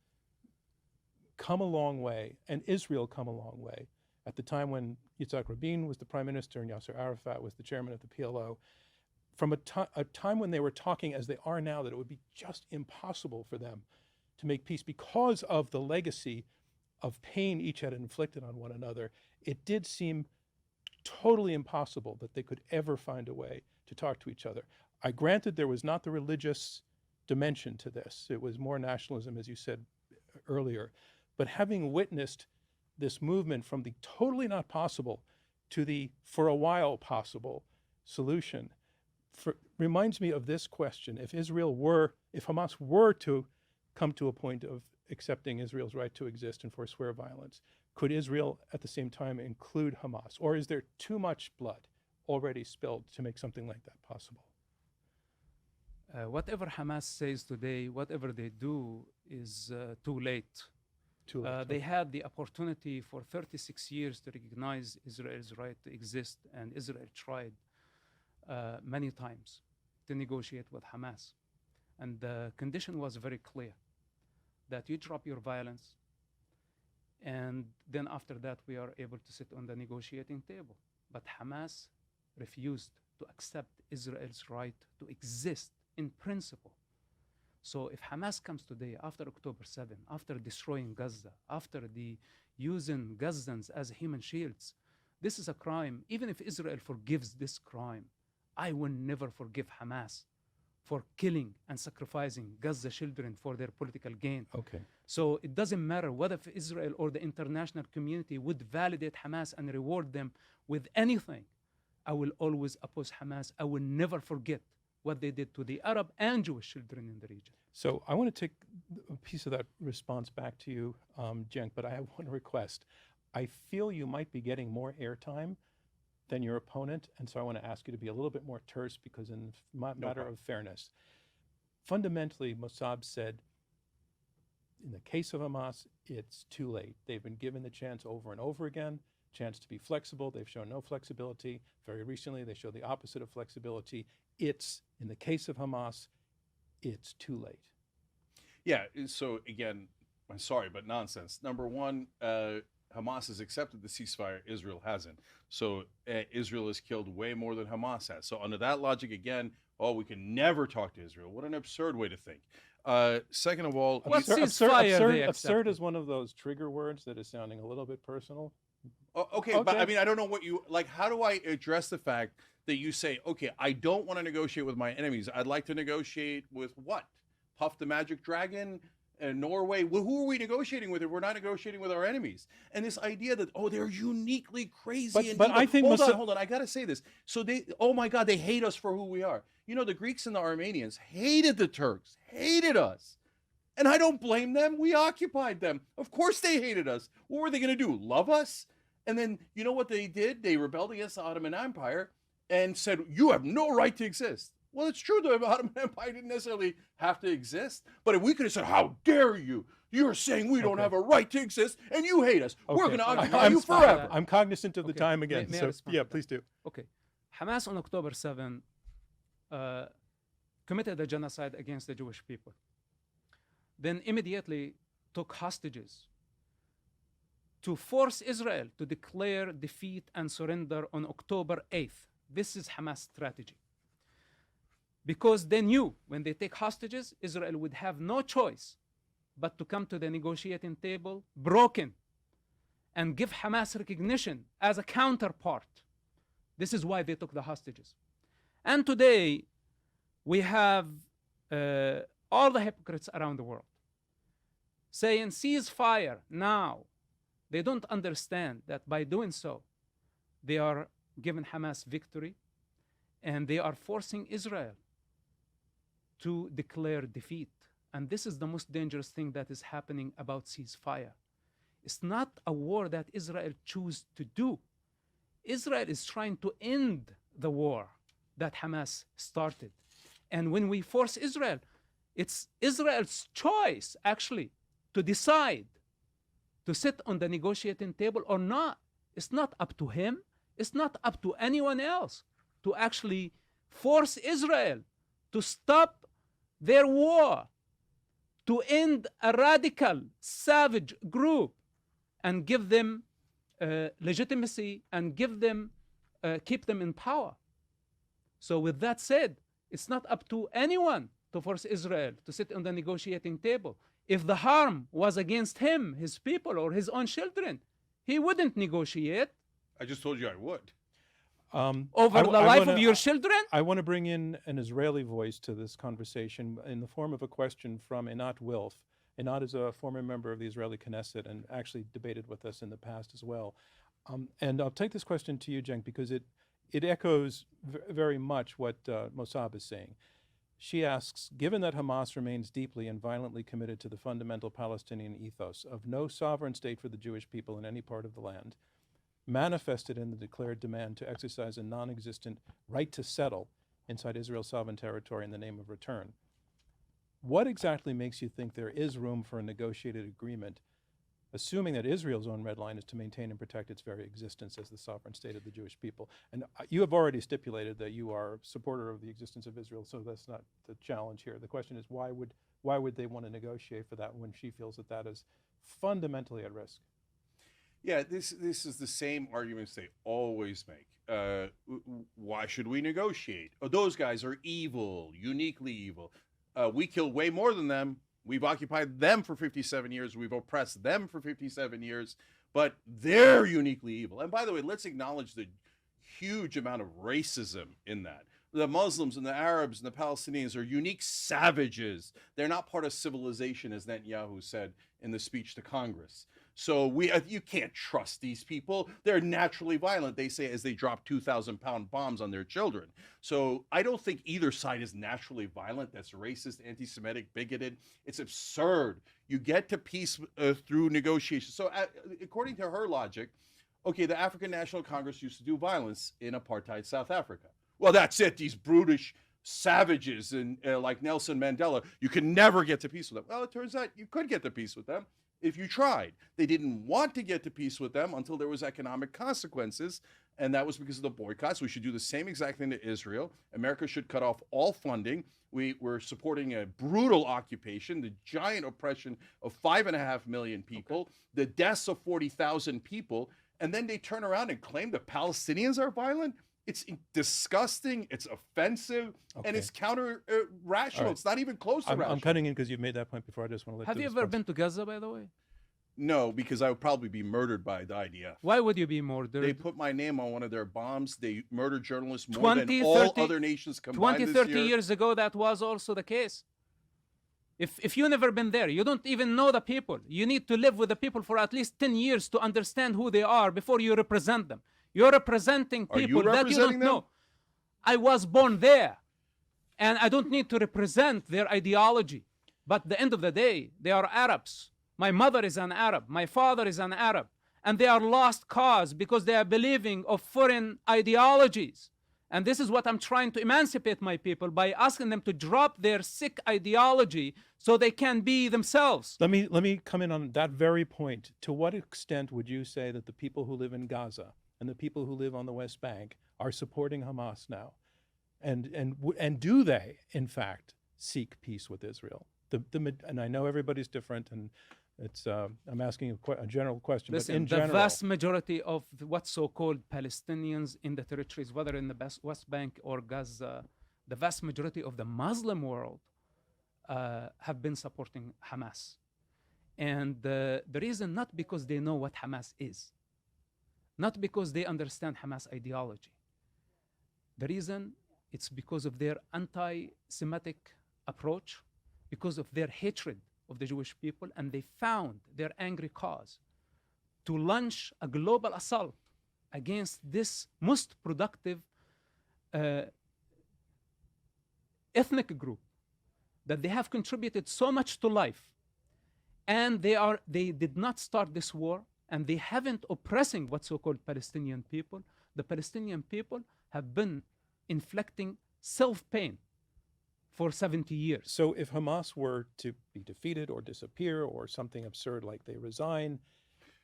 come a long way and Israel come a long way at the time when Yitzhak Rabin was the prime minister and Yasser Arafat was the chairman of the PLO, from a time when they were talking as they are now that it would be just impossible for them to make peace because of the legacy of pain each had inflicted on one another. It did seem totally impossible that they could ever find a way to talk to each other. I granted there was not the religious dimension to this. It was more nationalism, as you said earlier. But having witnessed this movement from the totally not possible to the for a while possible solution, reminds me of this question. If Hamas were to come to a point of accepting Israel's right to exist and forswear violence, could Israel at the same time include Hamas? Or is there too much blood already spilled to make something like that possible? Whatever Hamas says today, whatever they do is too late. Too late. They had the opportunity for 36 years to recognize Israel's right to exist, and Israel tried many times to negotiate with Hamas. And the condition was very clear, that you drop your violence, and then after that we are able to sit on the negotiating table. But Hamas refused to accept Israel's right to exist in principle. So if Hamas comes today, after October 7, after destroying Gaza, after using Gazans as human shields, this is a crime. Even if Israel forgives this crime, I will never forgive Hamas for killing and sacrificing Gaza children for their political gain. Okay. So it doesn't matter whether Israel or the international community would validate Hamas and reward them with anything. I will always oppose Hamas. I will never forget what they did to the Arab and Jewish children in the region. So I want to take a piece of that response back to you, Cenk, but I have one request. I feel you might be getting more airtime than your opponent, and so I want to ask you to be a little bit more terse, because in matter of fairness, fundamentally, Mossab said, in the case of Hamas, it's too late. They've been given the chance over and over again, chance to be flexible. They've shown no flexibility. Very recently, they showed the opposite of flexibility. In the case of Hamas, it's too late. Yeah. So again, I'm sorry, but nonsense. Number one, Hamas has accepted the ceasefire. Israel hasn't. So Israel has killed way more than Hamas has. So under that logic, again, we can never talk to Israel. What an absurd way to think. Second of all, What ceasefire they absurd accepted? is one of those trigger words that is sounding a little bit personal. okay, but I mean, I don't know what you like. How do I address the fact that you say, okay, I don't want to negotiate with my enemies. I'd like to negotiate with what? Puff the Magic Dragon? Norway? Well, who are we negotiating with if we're not negotiating with our enemies? And this idea that, they're uniquely crazy. But I think hold on, I got to say this. So oh my God, they hate us for who we are. You know, the Greeks and the Armenians hated the Turks, hated us. And I don't blame them. We occupied them. Of course they hated us. What were they going to do? Love us? And then, you know what they did? They rebelled against the Ottoman Empire and said, you have no right to exist. Well, it's true, the Ottoman Empire didn't necessarily have to exist. But if we could have said, how dare you? You're saying we don't have a right to exist and you hate us. Okay. We're going to occupy you forever. I'm cognizant of the Okay. time again. May I So respond yeah, to that? please do. Okay. Hamas on October 7 committed a genocide against the Jewish people. Then immediately took hostages to force Israel to declare defeat and surrender on October 8th. This is Hamas' strategy. Because they knew when they take hostages, Israel would have no choice but to come to the negotiating table broken and give Hamas recognition as a counterpart. This is why they took the hostages. And today, we have all the hypocrites around the world saying ceasefire now. They don't understand that by doing so, they are giving Hamas victory and they are forcing Israel to declare defeat. And this is the most dangerous thing that is happening about ceasefire. It's not a war that Israel chooses to do. Israel is trying to end the war that Hamas started. And when we force Israel, it's Israel's choice, actually, to decide to sit on the negotiating table or not. It's not up to him. It's not up to anyone else to actually force Israel to stop their war, to end a radical, savage group and give them legitimacy and give them, keep them in power. So with that said, it's not up to anyone to force Israel to sit on the negotiating table. If the harm was against him, his people, or his own children, he wouldn't negotiate I just told you I would. over the life of your children. I want to bring in an Israeli voice to this conversation in the form of a question from Einat Wilf. Einat is a former member of the Israeli Knesset and actually debated with us in the past as well. And I'll take this question to you, Cenk, because it echoes very much what Mossab is saying. She asks, given that Hamas remains deeply and violently committed to the fundamental Palestinian ethos of no sovereign state for the Jewish people in any part of the land, manifested in the declared demand to exercise a non-existent right to settle inside Israel's sovereign territory in the name of return, what exactly makes you think there is room for a negotiated agreement, assuming that Israel's own red line is to maintain and protect its very existence as the sovereign state of the Jewish people? And you have already stipulated that you are a supporter of the existence of Israel, so that's not the challenge here. The question is, why would they want to negotiate for that when she feels that that is fundamentally at risk? Yeah, this is the same arguments they always make. Why should we negotiate? Oh, those guys are evil, uniquely evil. We kill way more than them. We've occupied them for 57 years. We've oppressed them for 57 years. But they're uniquely evil. And by the way, let's acknowledge the huge amount of racism in that. The Muslims and the Arabs and the Palestinians are unique savages. They're not part of civilization, as Netanyahu said in the speech to Congress. So you can't trust these people. They're naturally violent, they say, as they drop 2,000-pound bombs on their children. So I don't think either side is naturally violent. That's racist, anti-Semitic, bigoted. It's absurd. You get to peace through negotiation. So according to her logic, okay, the African National Congress used to do violence in apartheid South Africa. Well, that's it. These brutish savages and like Nelson Mandela, you can never get to peace with them. Well, it turns out you could get to peace with them if you tried. They didn't want to get to peace with them until there was economic consequences, and that was because of the boycotts. We should do the same exact thing to Israel. America should cut off all funding. We're supporting a brutal occupation, the giant oppression of 5.5 million people, the deaths of 40,000 people, and then they turn around and claim the Palestinians are violent? It's disgusting, it's offensive, and it's counter-rational. Right. It's not even close to rational. I'm cutting in because you've made that point before. I just want to let Have you ever been to Gaza, by the way? No, because I would probably be murdered by the IDF. Why would you be murdered? They put my name on one of their bombs. They murdered journalists more 20, than all 30 other nations combined 20, this 30 year. years ago, that was also the case. If you've never been there, you don't even know the people. You need to live with the people for at least 10 years to understand who they are before you represent them. You're representing people that you don't know. I was born there, and I don't need to represent their ideology. But at the end of the day, they are Arabs. My mother is an Arab. My father is an Arab. And they are lost cause because they are believing of foreign ideologies. And this is what I'm trying to emancipate my people by asking them to drop their sick ideology so they can be themselves. Let me come in on that very point. To what extent would you say that the people who live in Gaza and the people who live on the West Bank are supporting Hamas now? And do they, in fact, seek peace with Israel? And I know everybody's different, and it's I'm asking a general question. Listen, but in general, the vast majority of what's so-called Palestinians in the territories, whether in the West Bank or Gaza, the vast majority of the Muslim world have been supporting Hamas. And the reason, not because they know what Hamas is, not because they understand Hamas ideology. The reason, it's because of their anti-Semitic approach, because of their hatred of the Jewish people, and they found their angry cause to launch a global assault against this most productive ethnic group that they have contributed so much to life. And they did not start this war, and they haven't oppressing what's so-called Palestinian people. The Palestinian people have been inflicting self-pain for 70 years. So if Hamas were to be defeated or disappear or something absurd like they resign,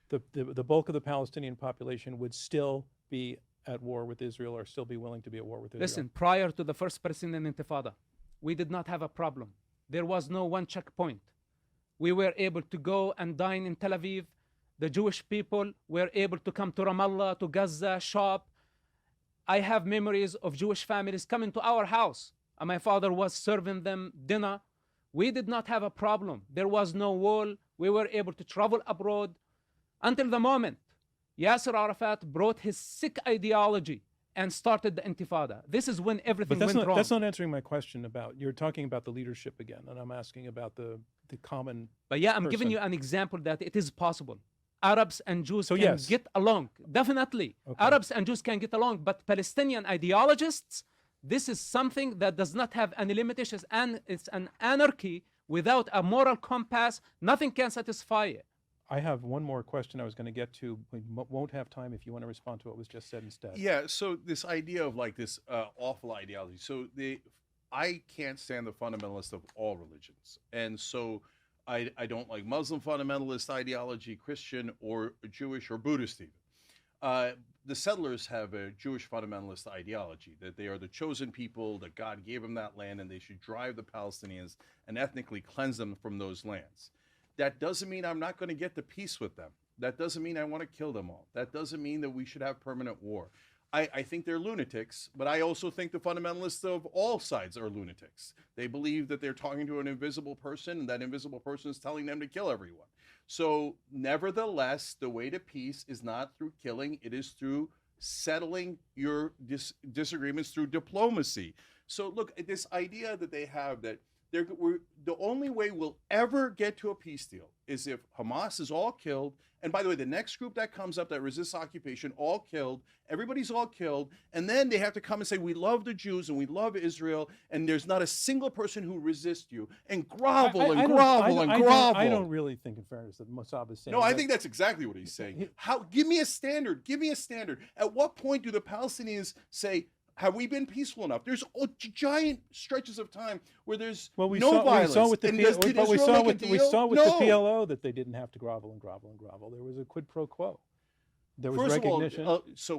the bulk of the Palestinian population would still be at war with Israel or still be willing to be at war with Israel. Listen, prior to the first Palestinian Intifada, we did not have a problem. There was no one checkpoint. We were able to go and dine in Tel Aviv. The Jewish people were able to come to Ramallah, to Gaza, shop. I have memories of Jewish families coming to our house, and my father was serving them dinner. We did not have a problem. There was no wall. We were able to travel abroad until the moment Yasser Arafat brought his sick ideology and started the Intifada. This is when everything went wrong. That's not answering my question about, you're talking about the leadership again, and I'm asking about the common But yeah, I'm person. giving you an example that it is possible. Arabs and Jews So can yes. get along. Definitely. Okay. Arabs and Jews can get along, but Palestinian ideologists, this is something that does not have any limitations, and it's an anarchy without a moral compass. Nothing can satisfy it. I have one more question I was going to get to. We won't have time if you want to respond to what was just said instead. Yeah, so this idea of like this awful ideology. So I can't stand the fundamentalists of all religions, and so I don't like Muslim fundamentalist ideology, Christian or Jewish or Buddhist even. The settlers have a Jewish fundamentalist ideology that they are the chosen people, that God gave them that land, and they should drive the Palestinians and ethnically cleanse them from those lands. That doesn't mean I'm not going to get to peace with them. That doesn't mean I want to kill them all. That doesn't mean that we should have permanent war. I think they're lunatics, but I also think the fundamentalists of all sides are lunatics. They believe that they're talking to an invisible person, and that invisible person is telling them to kill everyone. So, nevertheless, the way to peace is not through killing, it is through settling your disagreements through diplomacy. So, look, this idea that they have that the only way we'll ever get to a peace deal is if Hamas is all killed. And by the way, the next group that comes up that resists occupation, all killed, everybody's all killed. And then they have to come and say, we love the Jews and we love Israel. And there's not a single person who resists you. And grovel and grovel and grovel. I don't really think, in fairness, that Mossab is saying. No, I think that's exactly what he's saying. Give me a standard. Give me a standard. At what point do the Palestinians say, have we been peaceful enough? There's giant stretches of time where there's no violence. We saw with the And we saw with No. the PLO that they didn't have to grovel and grovel and grovel. There was a quid pro quo. There was recognition.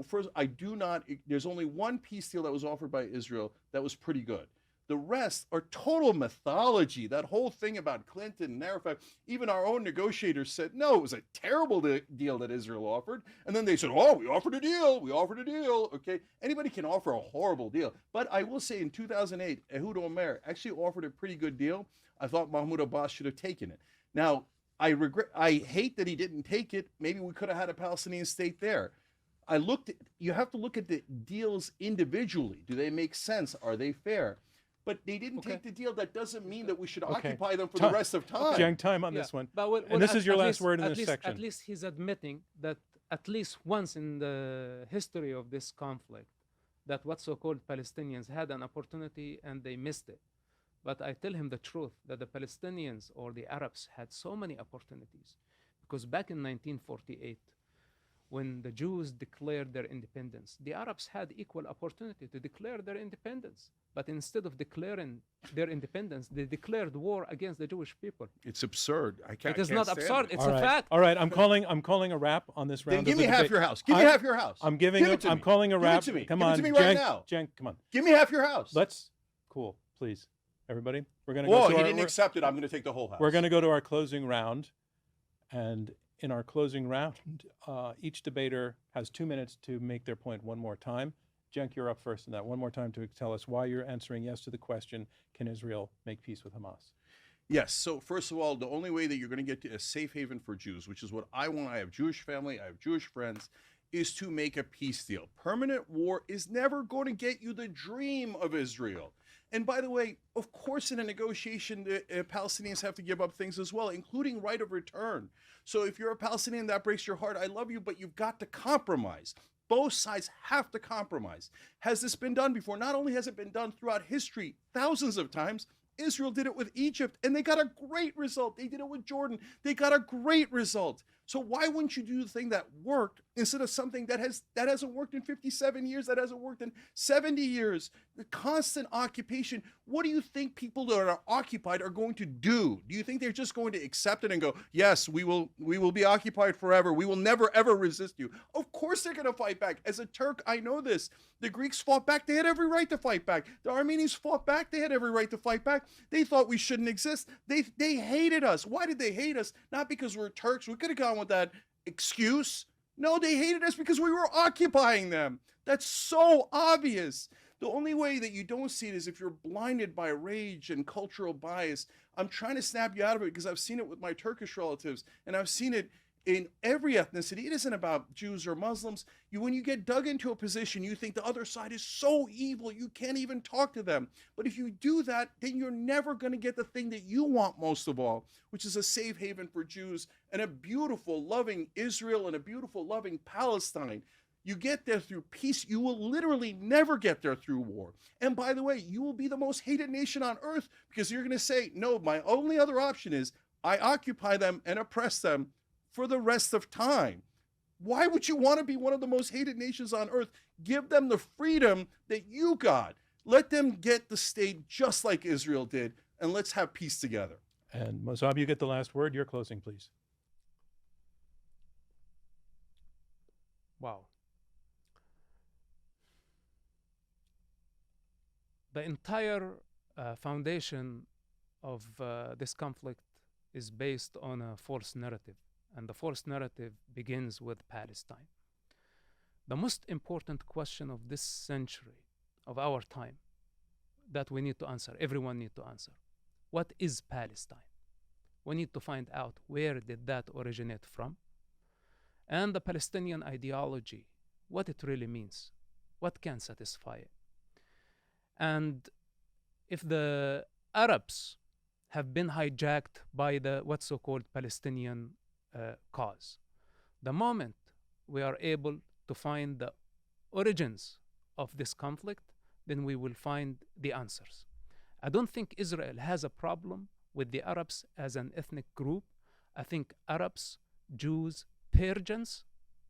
First, I do not. There's only one peace deal that was offered by Israel that was pretty good. The rest are total mythology. That whole thing about Clinton and Arafat, even our own negotiators said, no, it was a terrible deal that Israel offered. And then they said, oh, we offered a deal. We offered a deal. Okay. Anybody can offer a horrible deal. But I will say in 2008, Ehud Omer actually offered a pretty good deal. I thought Mahmoud Abbas should have taken it. Now, I hate that he didn't take it. Maybe we could have had a Palestinian state there. You have to look at the deals individually. Do they make sense? Are they fair? But they didn't take the deal. That doesn't mean that we should occupy them for the rest of time. Jiang, time on this one. But and this is your last word in this section. At least he's admitting that at least once in the history of this conflict, that what so-called Palestinians had an opportunity and they missed it. But I tell him the truth, that the Palestinians or the Arabs had so many opportunities. Because back in 1948, when the Jews declared their independence, the Arabs had equal opportunity to declare their independence. But instead of declaring their independence, they declared war against the Jewish people. It's absurd. It is not absurd. It's All a right. fact. All right, I'm calling a wrap on this round. Then give me half your house. Give me half your house. I'm calling a wrap. Give it to me. Come Give on, it to me right Cenk, now. Cenk, come on. Give me half your house. Cool, please, everybody. We're gonna Whoa, go to he didn't accept it. I'm going to take the whole house. We're going to go to our closing round, and in our closing round, each debater has 2 minutes to make their point one more time. Cenk, you're up first in that. One more time to tell us why you're answering yes to the question, can Israel make peace with Hamas? Yes. So first of all, the only way that you're going to get to a safe haven for Jews, which is what I want, I have Jewish family, I have Jewish friends, is to make a peace deal. Permanent war is never going to get you the dream of Israel. And by the way, of course, in a negotiation, the Palestinians have to give up things as well, including right of return. So if you're a Palestinian, that breaks your heart. I love you, but you've got to compromise. Both sides have to compromise. Has this been done before? Not only has it been done throughout history, thousands of times, Israel did it with Egypt, and they got a great result. They did it with Jordan. They got a great result. So why wouldn't you do the thing that worked instead of something that hasn't worked in 57 years, that hasn't worked in 70 years? The constant occupation. What do you think people that are occupied are going to do? Do you think they're just going to accept it and go, yes, we will be occupied forever. We will never, ever resist you? Of course they're going to fight back. As a Turk, I know this. The Greeks fought back. They had every right to fight back. The Armenians fought back. They had every right to fight back. They thought we shouldn't exist. They hated us. Why did they hate us? Not because we're Turks. We could have gone with that excuse. No, they hated us because we were occupying them. That's so obvious. The only way that you don't see it is if you're blinded by rage and cultural bias. I'm trying to snap you out of it because I've seen it with my Turkish relatives, and I've seen it in every ethnicity. It isn't about Jews or Muslims. When you get dug into a position, you think the other side is so evil, you can't even talk to them. But if you do that, then you're never going to get the thing that you want most of all, which is a safe haven for Jews and a beautiful, loving Israel and a beautiful, loving Palestine. You get there through peace. You will literally never get there through war. And by the way, you will be the most hated nation on earth because you're going to say, no, my only other option is I occupy them and oppress them for the rest of time. Why would you want to be one of the most hated nations on earth? Give them the freedom that you got. Let them get the state just like Israel did, and let's have peace together. And Mossab, you get the last word. Your closing, please. Wow. The entire foundation of this conflict is based on a false narrative, and the false narrative begins with Palestine. The most important question of this century, of our time, that we need to answer, everyone needs to answer. What is Palestine? We need to find out where did that originate from, and the Palestinian ideology, what it really means, what can satisfy it. And if the Arabs have been hijacked by the what's so-called Palestinian cause, the moment we are able to find the origins of this conflict, then we will find the answers. I don't think Israel has a problem with the Arabs as an ethnic group. I think Arabs, Jews, Persians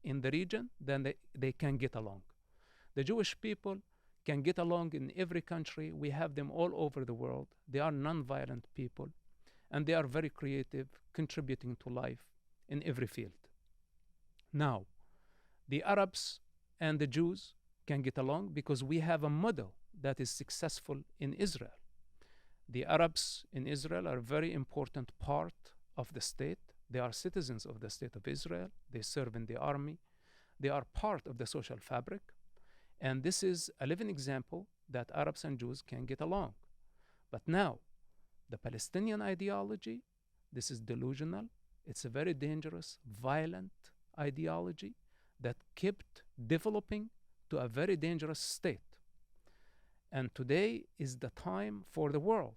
in the region, then they can get along. The Jewish people can get along in every country. We have them all over the world. They are non-violent people, and they are very creative, contributing to life in every field. Now, the Arabs and the Jews can get along because we have a model that is successful in Israel. The Arabs in Israel are a very important part of the state. They are citizens of the state of Israel. They serve in the army. They are part of the social fabric. And this is a living example that Arabs and Jews can get along. But now, the Palestinian ideology, this is delusional. It's a very dangerous, violent ideology that kept developing to a very dangerous state. And today is the time for the world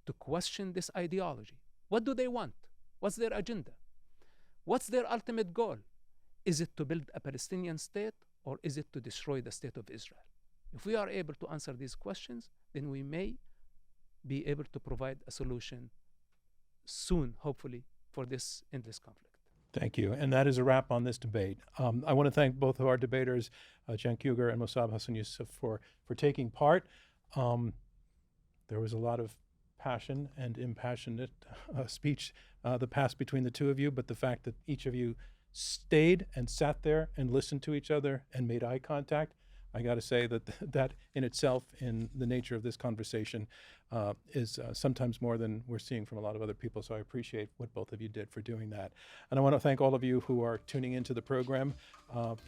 to question this ideology. What do they want? What's their agenda? What's their ultimate goal? Is it to build a Palestinian state, or is it to destroy the state of Israel? If we are able to answer these questions, then we may be able to provide a solution soon, hopefully, for this endless conflict. Thank you. And that is a wrap on this debate. I want to thank both of our debaters, Cenk Uygur and Mossab Hassan Youssef, for taking part. There was a lot of passion and impassionate speech that passed between the two of you, but the fact that each of you stayed and sat there and listened to each other and made eye contact, I got to say that in itself, in the nature of this conversation, is sometimes more than we're seeing from a lot of other people. So I appreciate what both of you did for doing that. And I want to thank all of you who are tuning into the program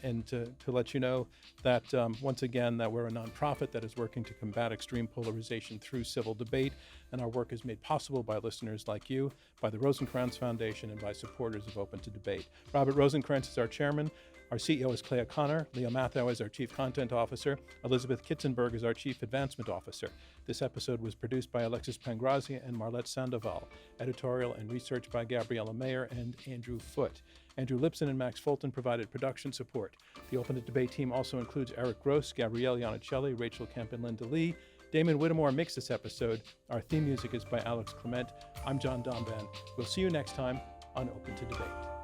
and to let you know that, once again, that we're a nonprofit that is working to combat extreme polarization through civil debate. And our work is made possible by listeners like you, by the Rosencrantz Foundation, and by supporters of Open to Debate. Robert Rosencrantz is our chairman. Our CEO is Clay O'Connor. Leo Matthau is our Chief Content Officer. Elizabeth Kitzenberg is our Chief Advancement Officer. This episode was produced by Alexis Pangrazia and Marlette Sandoval. Editorial and research by Gabriella Mayer and Andrew Foote. Andrew Lipson and Max Fulton provided production support. The Open to Debate team also includes Eric Gross, Gabrielle Iannicelli, Rachel Kemp, and Linda Lee. Damon Whittemore mixed this episode. Our theme music is by Alex Clement. I'm John Donvan. We'll see you next time on Open to Debate.